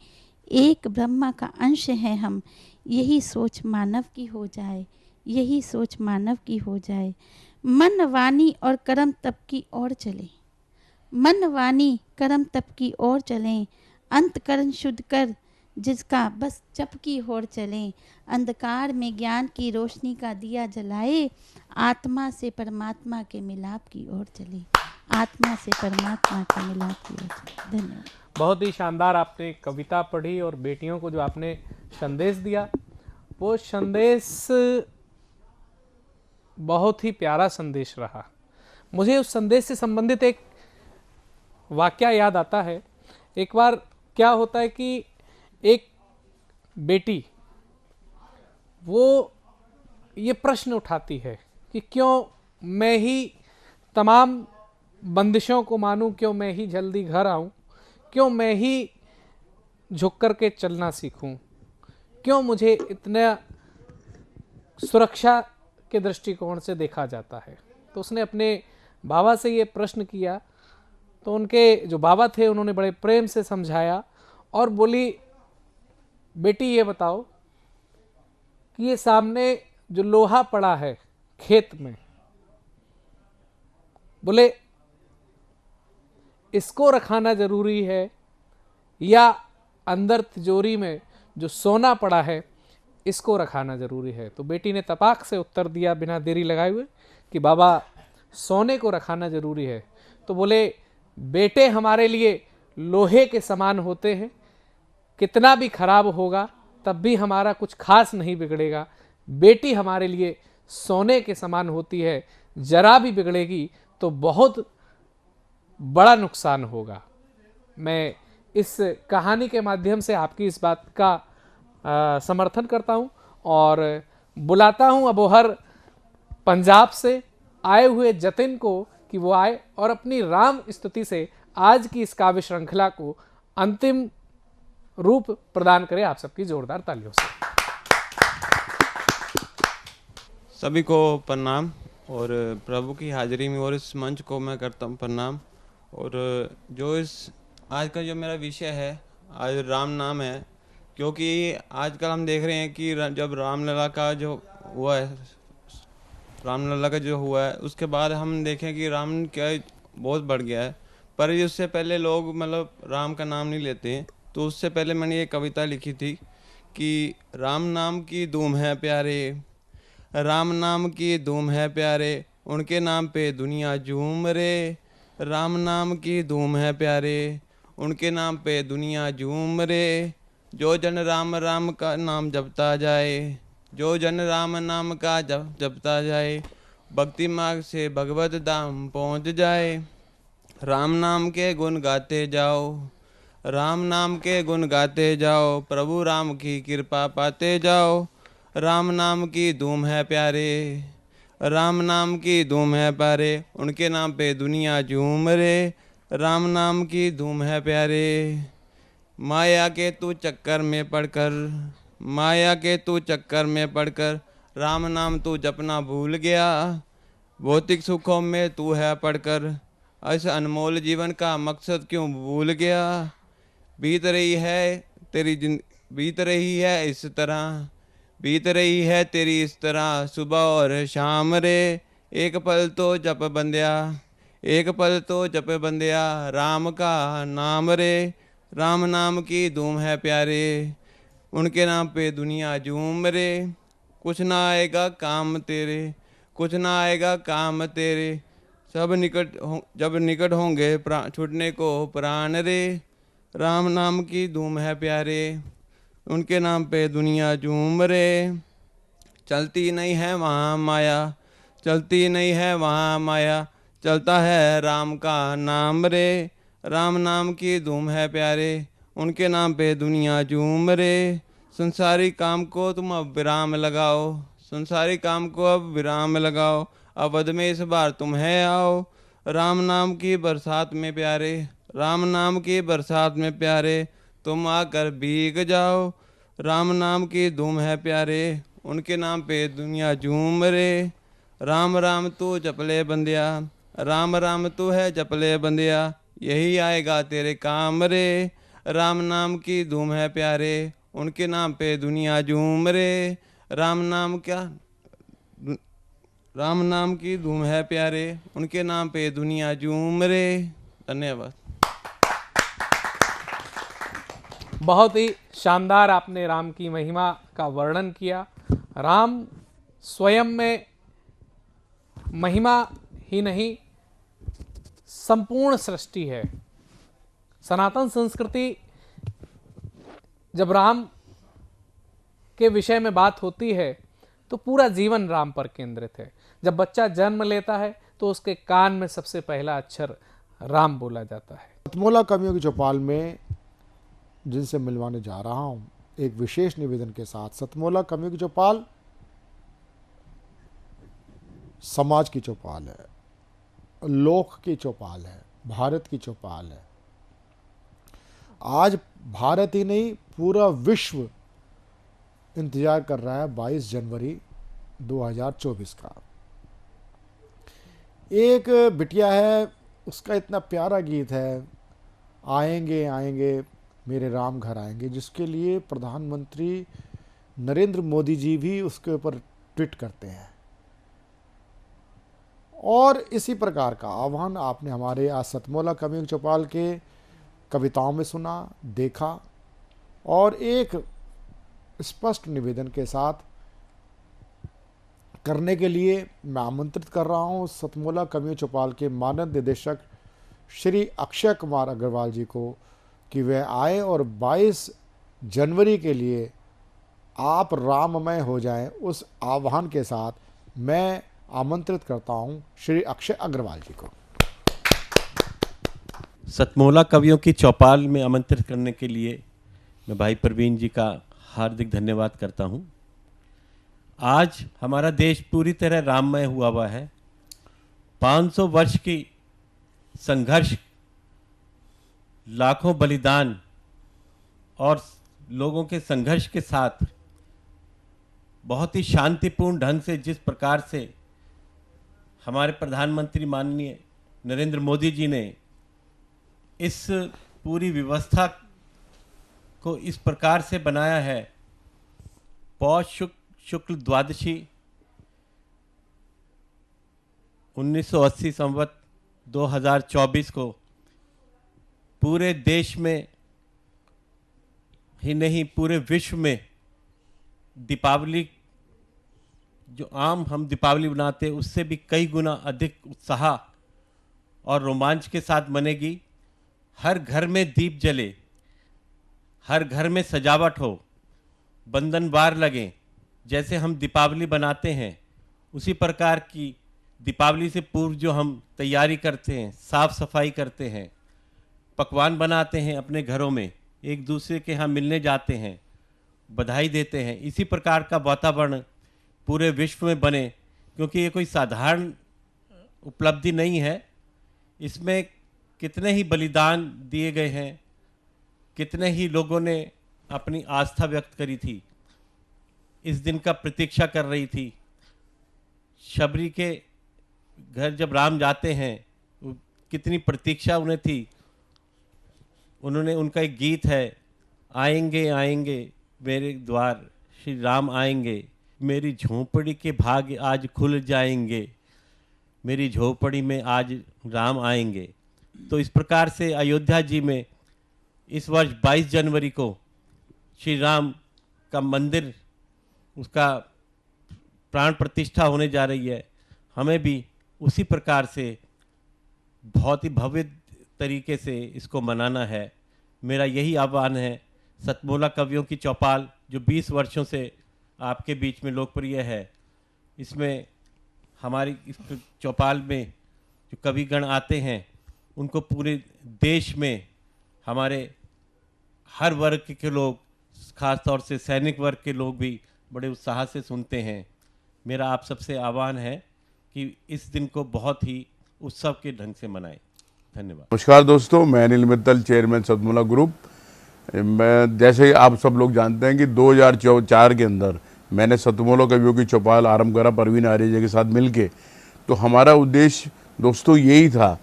एक ब्रह्मा का अंश है हम, यही सोच मानव की हो जाए। यही सोच मानव की हो जाए। मन वाणी और कर्म तप की ओर चले। मन वाणी कर्म तप की ओर चलें। अंतकरण शुद्ध कर जिसका बस जप की ओर चलें। अंधकार में ज्ञान की रोशनी का दिया जलाए। आत्मा से परमात्मा के मिलाप की ओर चले। आत्मा से परमात्मा के मिलाप की ओर चले। धन्यवाद। बहुत ही शानदार आपने कविता पढ़ी और बेटियों को जो आपने संदेश दिया, वो संदेश बहुत ही प्यारा संदेश रहा। मुझे उस संदेश से संबंधित एक वाकया याद आता है। एक बार क्या होता है कि एक बेटी वो ये प्रश्न उठाती है कि क्यों मैं ही तमाम बंदिशों को मानूं, क्यों मैं ही जल्दी घर आऊं, क्यों मैं ही झुक कर के चलना सीखूं, क्यों मुझे इतना सुरक्षा के दृष्टिकोण से देखा जाता है। तो उसने अपने बाबा से ये प्रश्न किया, तो उनके जो बाबा थे उन्होंने बड़े प्रेम से समझाया और बोली, बेटी ये बताओ कि ये सामने जो लोहा पड़ा है खेत में, बोले इसको रखाना जरूरी है या अंदर तिजोरी में जो सोना पड़ा है इसको रखाना जरूरी है। तो बेटी ने तपाक से उत्तर दिया बिना देरी लगाए हुए कि बाबा सोने को रखाना जरूरी है। तो बोले बेटे हमारे लिए लोहे के समान होते हैं, कितना भी खराब होगा तब भी हमारा कुछ खास नहीं बिगड़ेगा। बेटी हमारे लिए सोने के समान होती है, जरा भी बिगड़ेगी तो बहुत बड़ा नुकसान होगा। मैं इस कहानी के माध्यम से आपकी इस बात का समर्थन करता हूं और बुलाता हूं अबोहर पंजाब से आए हुए जतिन को कि वो आए और अपनी राम स्तुति से आज की इस काव्य श्रृंखला को अंतिम रूप प्रदान करे। आप सबकी जोरदार तालियों से। सभी को प्रणाम और प्रभु की हाजिरी में और इस मंच को मैं करता हूँ प्रणाम। और जो इस आज का जो मेरा विषय है आज राम नाम है, क्योंकि आजकल हम देख रहे हैं कि जब रामलला का जो हुआ है, रामलला का जो हुआ है उसके बाद हम देखें कि राम क्या बहुत बढ़ गया है, पर उससे पहले लोग मतलब राम का नाम नहीं लेते हैं। तो उससे पहले मैंने ये कविता लिखी थी कि राम नाम की धूम है प्यारे, राम नाम की धूम है प्यारे, उनके नाम पे दुनिया झूम रे। राम नाम की धूम है प्यारे, उनके नाम पे दुनिया झूम रे। जो जन राम राम का नाम जपता जाए, जो जन राम नाम का जपता जाए, भक्ति मार्ग से भगवत धाम पहुँच जाए। राम नाम के गुण गाते जाओ, राम नाम के गुण गाते जाओ, प्रभु राम की कृपा पाते जाओ। राम नाम की धूम है प्यारे, राम नाम की धूम है प्यारे, उनके नाम पे दुनिया झूम रे। राम नाम की धूम है प्यारे। माया के तू चक्कर में पड़कर, माया के तू चक्कर में पड़कर, राम नाम तू जपना भूल गया। भौतिक सुखों में तू है पड़कर, इस अनमोल जीवन का मकसद क्यों भूल गया। बीत रही है इस तरह, बीत रही है तेरी इस तरह, सुबह और शाम रे। एक पल तो जप बंदिया, एक पल तो जप बंदिया, राम का नाम रे। राम नाम की धूम है प्यारे, उनके नाम पे दुनिया झूम रे। कुछ ना आएगा काम तेरे, कुछ ना आएगा काम तेरे, सब जब निकट होंगे छूटने को प्राण रे। राम नाम की धूम है प्यारे, उनके नाम पे दुनिया झूम रे। चलती नहीं है वहाँ माया, चलती नहीं है वहाँ माया, चलता है राम का नाम रे। राम नाम की धूम है प्यारे, उनके नाम पे दुनिया झूम रे। संसारी काम को तुम अब विराम लगाओ, संसारी काम को अब विराम लगाओ, अवध में इस बार तुम है आओ। राम नाम की बरसात में प्यारे, राम नाम की बरसात में प्यारे, तुम आकर भीग जाओ। राम नाम की धूम है प्यारे, उनके नाम पे दुनिया झूम रे। राम राम तू जपले बंदिया, राम राम तू है जपले बंदिया, यही आएगा तेरे काम रे। राम नाम की धूम है प्यारे, उनके नाम पे दुनिया झूम रे। राम नाम की धूम है प्यारे, उनके नाम पे दुनिया झूम रे। धन्यवाद। बहुत ही शानदार आपने राम की महिमा का वर्णन किया। राम स्वयं में महिमा ही नहीं, संपूर्ण सृष्टि है। सनातन संस्कृति जब राम के विषय में बात होती है तो पूरा जीवन राम पर केंद्रित है। जब बच्चा जन्म लेता है तो उसके कान में सबसे पहला अक्षर राम बोला जाता है। सतमोला कवियों की चौपाल में जिनसे मिलवाने जा रहा हूं, एक विशेष निवेदन के साथ। सतमोला कवियों की चौपाल समाज की चौपाल है, लोक की चौपाल है, भारत की चौपाल है। आज भारत ही नहीं, पूरा विश्व इंतजार कर रहा है 22 जनवरी 2024 का। एक बिटिया है, उसका इतना प्यारा गीत है, आएंगे आएंगे मेरे राम घर आएंगे, जिसके लिए प्रधानमंत्री नरेंद्र मोदी जी भी उसके ऊपर ट्वीट करते हैं। और इसी प्रकार का आह्वान आपने हमारे आज सतमोला कवियों चौपाल के कविताओं में सुना, देखा, और एक स्पष्ट निवेदन के साथ करने के लिए मैं आमंत्रित कर रहा हूं सतमोला कवियों चौपाल के मानद निदेशक श्री अक्षय कुमार अग्रवाल जी को कि वह आए और 22 जनवरी के लिए आप राममय हो जाएं। उस आह्वान के साथ मैं आमंत्रित करता हूं श्री अक्षय अग्रवाल जी को। सतमोला कवियों की चौपाल में आमंत्रित करने के लिए मैं भाई प्रवीण जी का हार्दिक धन्यवाद करता हूं। आज हमारा देश पूरी तरह राममय हुआ है। 500 वर्ष की संघर्ष, लाखों बलिदान और लोगों के संघर्ष के साथ बहुत ही शांतिपूर्ण ढंग से जिस प्रकार से हमारे प्रधानमंत्री माननीय नरेंद्र मोदी जी ने इस पूरी व्यवस्था को इस प्रकार से बनाया है, पौष शुक्ल द्वादशी 1980 संवत 2024 को पूरे देश में ही नहीं पूरे विश्व में दीपावली जो आम हम दीपावली बनाते उससे भी कई गुना अधिक उत्साह और रोमांच के साथ मनेगी। हर घर में दीप जले, हर घर में सजावट हो, बंधन बार लगें, जैसे हम दीपावली बनाते हैं उसी प्रकार की दीपावली से पूर्व जो हम तैयारी करते हैं, साफ सफाई करते हैं, पकवान बनाते हैं अपने घरों में, एक दूसरे के यहाँ मिलने जाते हैं, बधाई देते हैं, इसी प्रकार का वातावरण पूरे विश्व में बने, क्योंकि ये कोई साधारण उपलब्धि नहीं है। इसमें कितने ही बलिदान दिए गए हैं, कितने ही लोगों ने अपनी आस्था व्यक्त करी थी, इस दिन का प्रतीक्षा कर रही थी। शबरी के घर जब राम जाते हैं, कितनी प्रतीक्षा उन्हें थी। उन्होंने, उनका एक गीत है, आएंगे आएंगे मेरे द्वार श्री राम आएंगे, मेरी झोंपड़ी के भाग्य आज खुल जाएंगे, मेरी झोंपड़ी में आज राम आएंगे। तो इस प्रकार से अयोध्या जी में इस वर्ष 22 जनवरी को श्री राम का मंदिर, उसका प्राण प्रतिष्ठा होने जा रही है। हमें भी उसी प्रकार से बहुत ही भव्य तरीके से इसको मनाना है। मेरा यही आह्वान है। सतमोला कवियों की चौपाल जो 20 वर्षों से आपके बीच में लोकप्रिय है, इसमें हमारी इस चौपाल में जो कविगण आते हैं उनको पूरे देश में हमारे हर वर्ग के लोग, खास तौर से सैनिक वर्ग के लोग भी बड़े उत्साह से सुनते हैं। मेरा आप सबसे आह्वान है कि इस दिन को बहुत ही उत्सव के ढंग से मनाएं। धन्यवाद। नमस्कार दोस्तों, मैं अनिल मित्तल, चेयरमैन सतमोला ग्रुप। मैं, जैसे आप सब लोग जानते हैं कि 2004 के अंदर मैंने सतमोला कवियों की चौपाल आरंभ करा परवीन आर्य के साथ मिलके। तो हमारा उद्देश्य दोस्तों यही था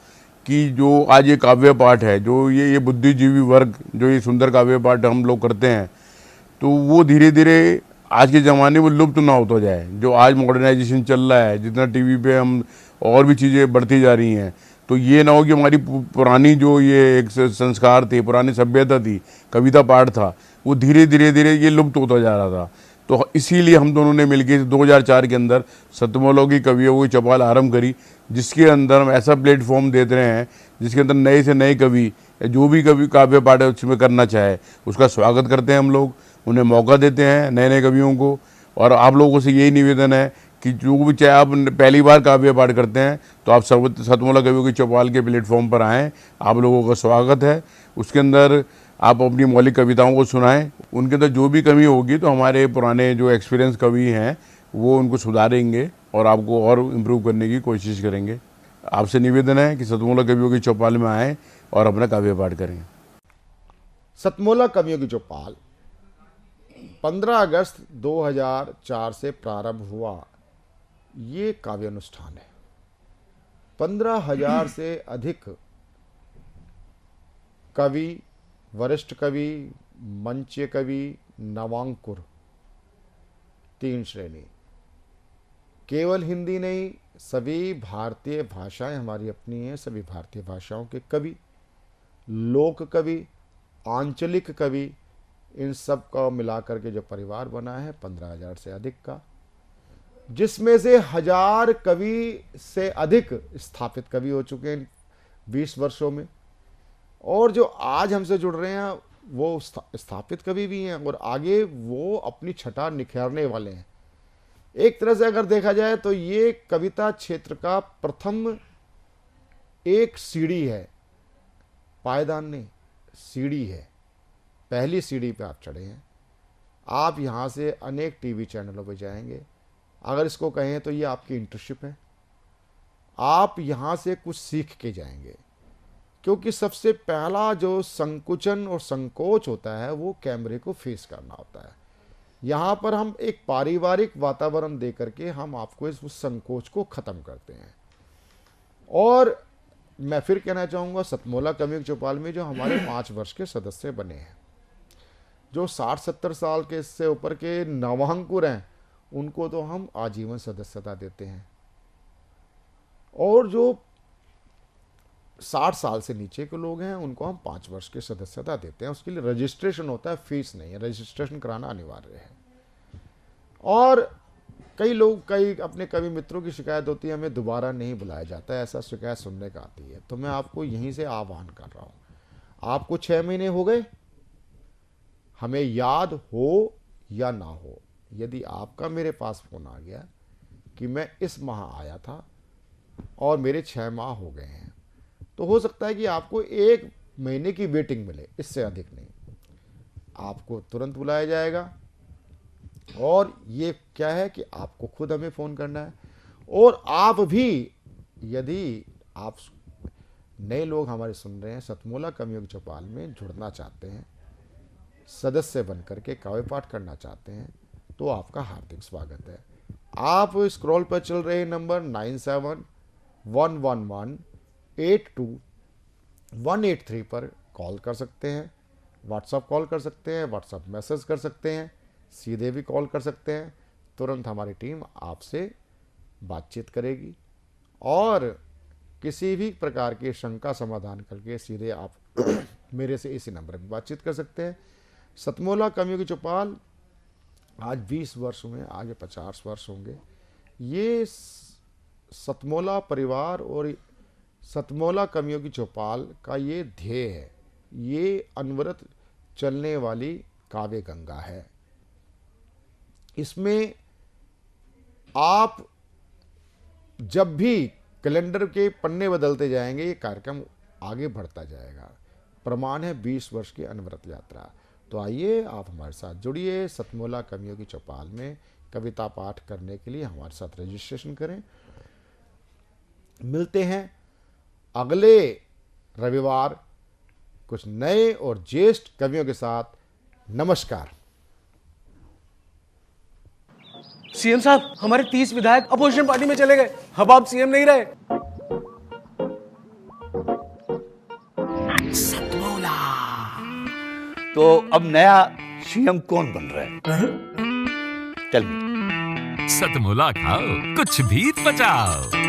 कि जो आज ये काव्य पाठ है, जो ये बुद्धिजीवी वर्ग जो ये सुंदर काव्य पाठ हम लोग करते हैं, तो वो धीरे धीरे आज के ज़माने में लुप्त ना होता जाए। जो आज मॉडर्नाइजेशन चल रहा है, जितना टीवी पे हम और भी चीज़ें बढ़ती जा रही हैं, तो ये ना हो कि हमारी पुरानी जो ये एक संस्कार थे, पुरानी सभ्यता थी, कविता पाठ था, वो धीरे धीरे ये लुप्त होता जा रहा था। तो इसीलिए हम दोनों ने मिलकर 2004 के अंदर सतमोला की कवियों की चौपाल आरंभ करी, जिसके अंदर हम ऐसा प्लेटफॉर्म देते रहे हैं जिसके अंदर नए से नए कवि, जो भी कवि काव्य पाठ उसमें करना चाहे उसका स्वागत करते हैं हम लोग, उन्हें मौका देते हैं नए नए कवियों को। और आप लोगों से यही निवेदन है कि जो भी, चाहे आप पहली बार काव्य पाठ करते हैं तो आप सतमोला कवियों की चौपाल के प्लेटफॉर्म पर आएँ, आप लोगों का स्वागत है। उसके अंदर आप अपनी मौलिक कविताओं को सुनाएं, उनके अंदर जो भी कमी होगी तो हमारे पुराने जो एक्सपीरियंस कवि हैं वो उनको सुधारेंगे और आपको और इम्प्रूव करने की कोशिश करेंगे। आपसे निवेदन है कि सतमोला कवियों की चौपाल में आएँ और अपना काव्य पाठ करें। सतमोला कवियों की चौपाल 15 अगस्त 2004 से प्रारंभ हुआ ये काव्य अनुष्ठान है। 15,000 से अधिक कवि, वरिष्ठ कवि, मंचीय कवि, नवांकुर, 3 श्रेणी। केवल हिंदी नहीं, सभी भारतीय भाषाएं हमारी अपनी हैं, सभी भारतीय भाषाओं के कवि, लोक कवि, आंचलिक कवि, इन सब का मिलाकर के जो परिवार बना है 15,000 से अधिक का, जिसमें से 1000 कवि से अधिक स्थापित कवि हो चुके हैं 20 वर्षों में। और जो आज हमसे जुड़ रहे हैं वो स्थापित कवि भी हैं और आगे वो अपनी छटा निखारने वाले हैं। एक तरह से अगर देखा जाए तो ये कविता क्षेत्र का प्रथम एक सीढ़ी है, पायदान नहीं, सीढ़ी है। पहली सीढ़ी पे आप चढ़े हैं। आप यहाँ से अनेक टीवी चैनलों पे जाएंगे। अगर इसको कहें तो ये आपकी इंटर्नशिप है। आप यहाँ से कुछ सीख के जाएंगे, क्योंकि सबसे पहला जो संकुचन और संकोच होता है वो कैमरे को फेस करना होता है। यहाँ पर हम एक पारिवारिक वातावरण दे करके हम आपको इस संकोच को ख़त्म करते हैं। और मैं फिर कहना चाहूँगा, सतमोला कवियों की चौपाल में जो हमारे 5 वर्ष के सदस्य बने हैं, जो 60-70 साल के इससे ऊपर के नवांकुर हैं, उनको तो हम आजीवन सदस्यता देते हैं। और जो 60 साल से नीचे के लोग हैं उनको हम 5 वर्ष की सदस्यता देते हैं। उसके लिए रजिस्ट्रेशन होता है, फीस नहीं है, रजिस्ट्रेशन कराना अनिवार्य है। और कई अपने कवि मित्रों की शिकायत होती है, हमें दोबारा नहीं बुलाया जाता है, ऐसा शिकायत सुनने का आती है। तो मैं आपको यहीं से आह्वान कर रहा हूँ, आपको 6 महीने हो गए, हमें याद हो या ना हो, यदि आपका मेरे पास फ़ोन आ गया कि मैं इस माह आया था और मेरे 6 माह हो गए हैं, तो हो सकता है कि आपको 1 महीने की वेटिंग मिले, इससे अधिक नहीं। आपको तुरंत बुलाया जाएगा। और ये क्या है कि आपको खुद हमें फ़ोन करना है। और आप भी, यदि आप नए लोग हमारे सुन रहे हैं, सतमोला कर्मयोग चौपाल में जुड़ना चाहते हैं, सदस्य बन करके काव्य पाठ करना चाहते हैं, तो आपका हार्दिक स्वागत है। आप स्क्रॉल पर चल रहे नंबर 9711182183 पर कॉल कर सकते हैं, व्हाट्सएप कॉल कर सकते हैं, व्हाट्सएप मैसेज कर सकते हैं, सीधे भी कॉल कर सकते हैं। तुरंत हमारी टीम आपसे बातचीत करेगी और किसी भी प्रकार की शंका समाधान करके सीधे आप मेरे से इसी नंबर पर बातचीत कर सकते हैं। सतमोला कर्मयोग चौपाल आज 20 वर्ष हुए, आगे 50 वर्ष होंगे। ये सतमोला परिवार और सतमोला कर्मयोग चौपाल का ये ध्येय है। ये अनवरत चलने वाली काव्य गंगा है। इसमें आप जब भी कैलेंडर के पन्ने बदलते जाएंगे, ये कार्यक्रम आगे बढ़ता जाएगा। प्रमाण है 20 वर्ष की अनवरत यात्रा। तो आइए आप हमारे साथ जुड़िए। सतमोला कर्मयोग चौपाल में कविता पाठ करने के लिए हमारे साथ रजिस्ट्रेशन करें। मिलते हैं अगले रविवार कुछ नए और ज्येष्ठ कवियों के साथ। नमस्कार। सीएम साहब, हमारे 30 विधायक अपोजिशन पार्टी में चले गए। अब आप सीएम नहीं रहे। सतमोला। तो अब नया सीएम कौन बन रहा है? चल सतमोला खाओ, कुछ भी बचाओ।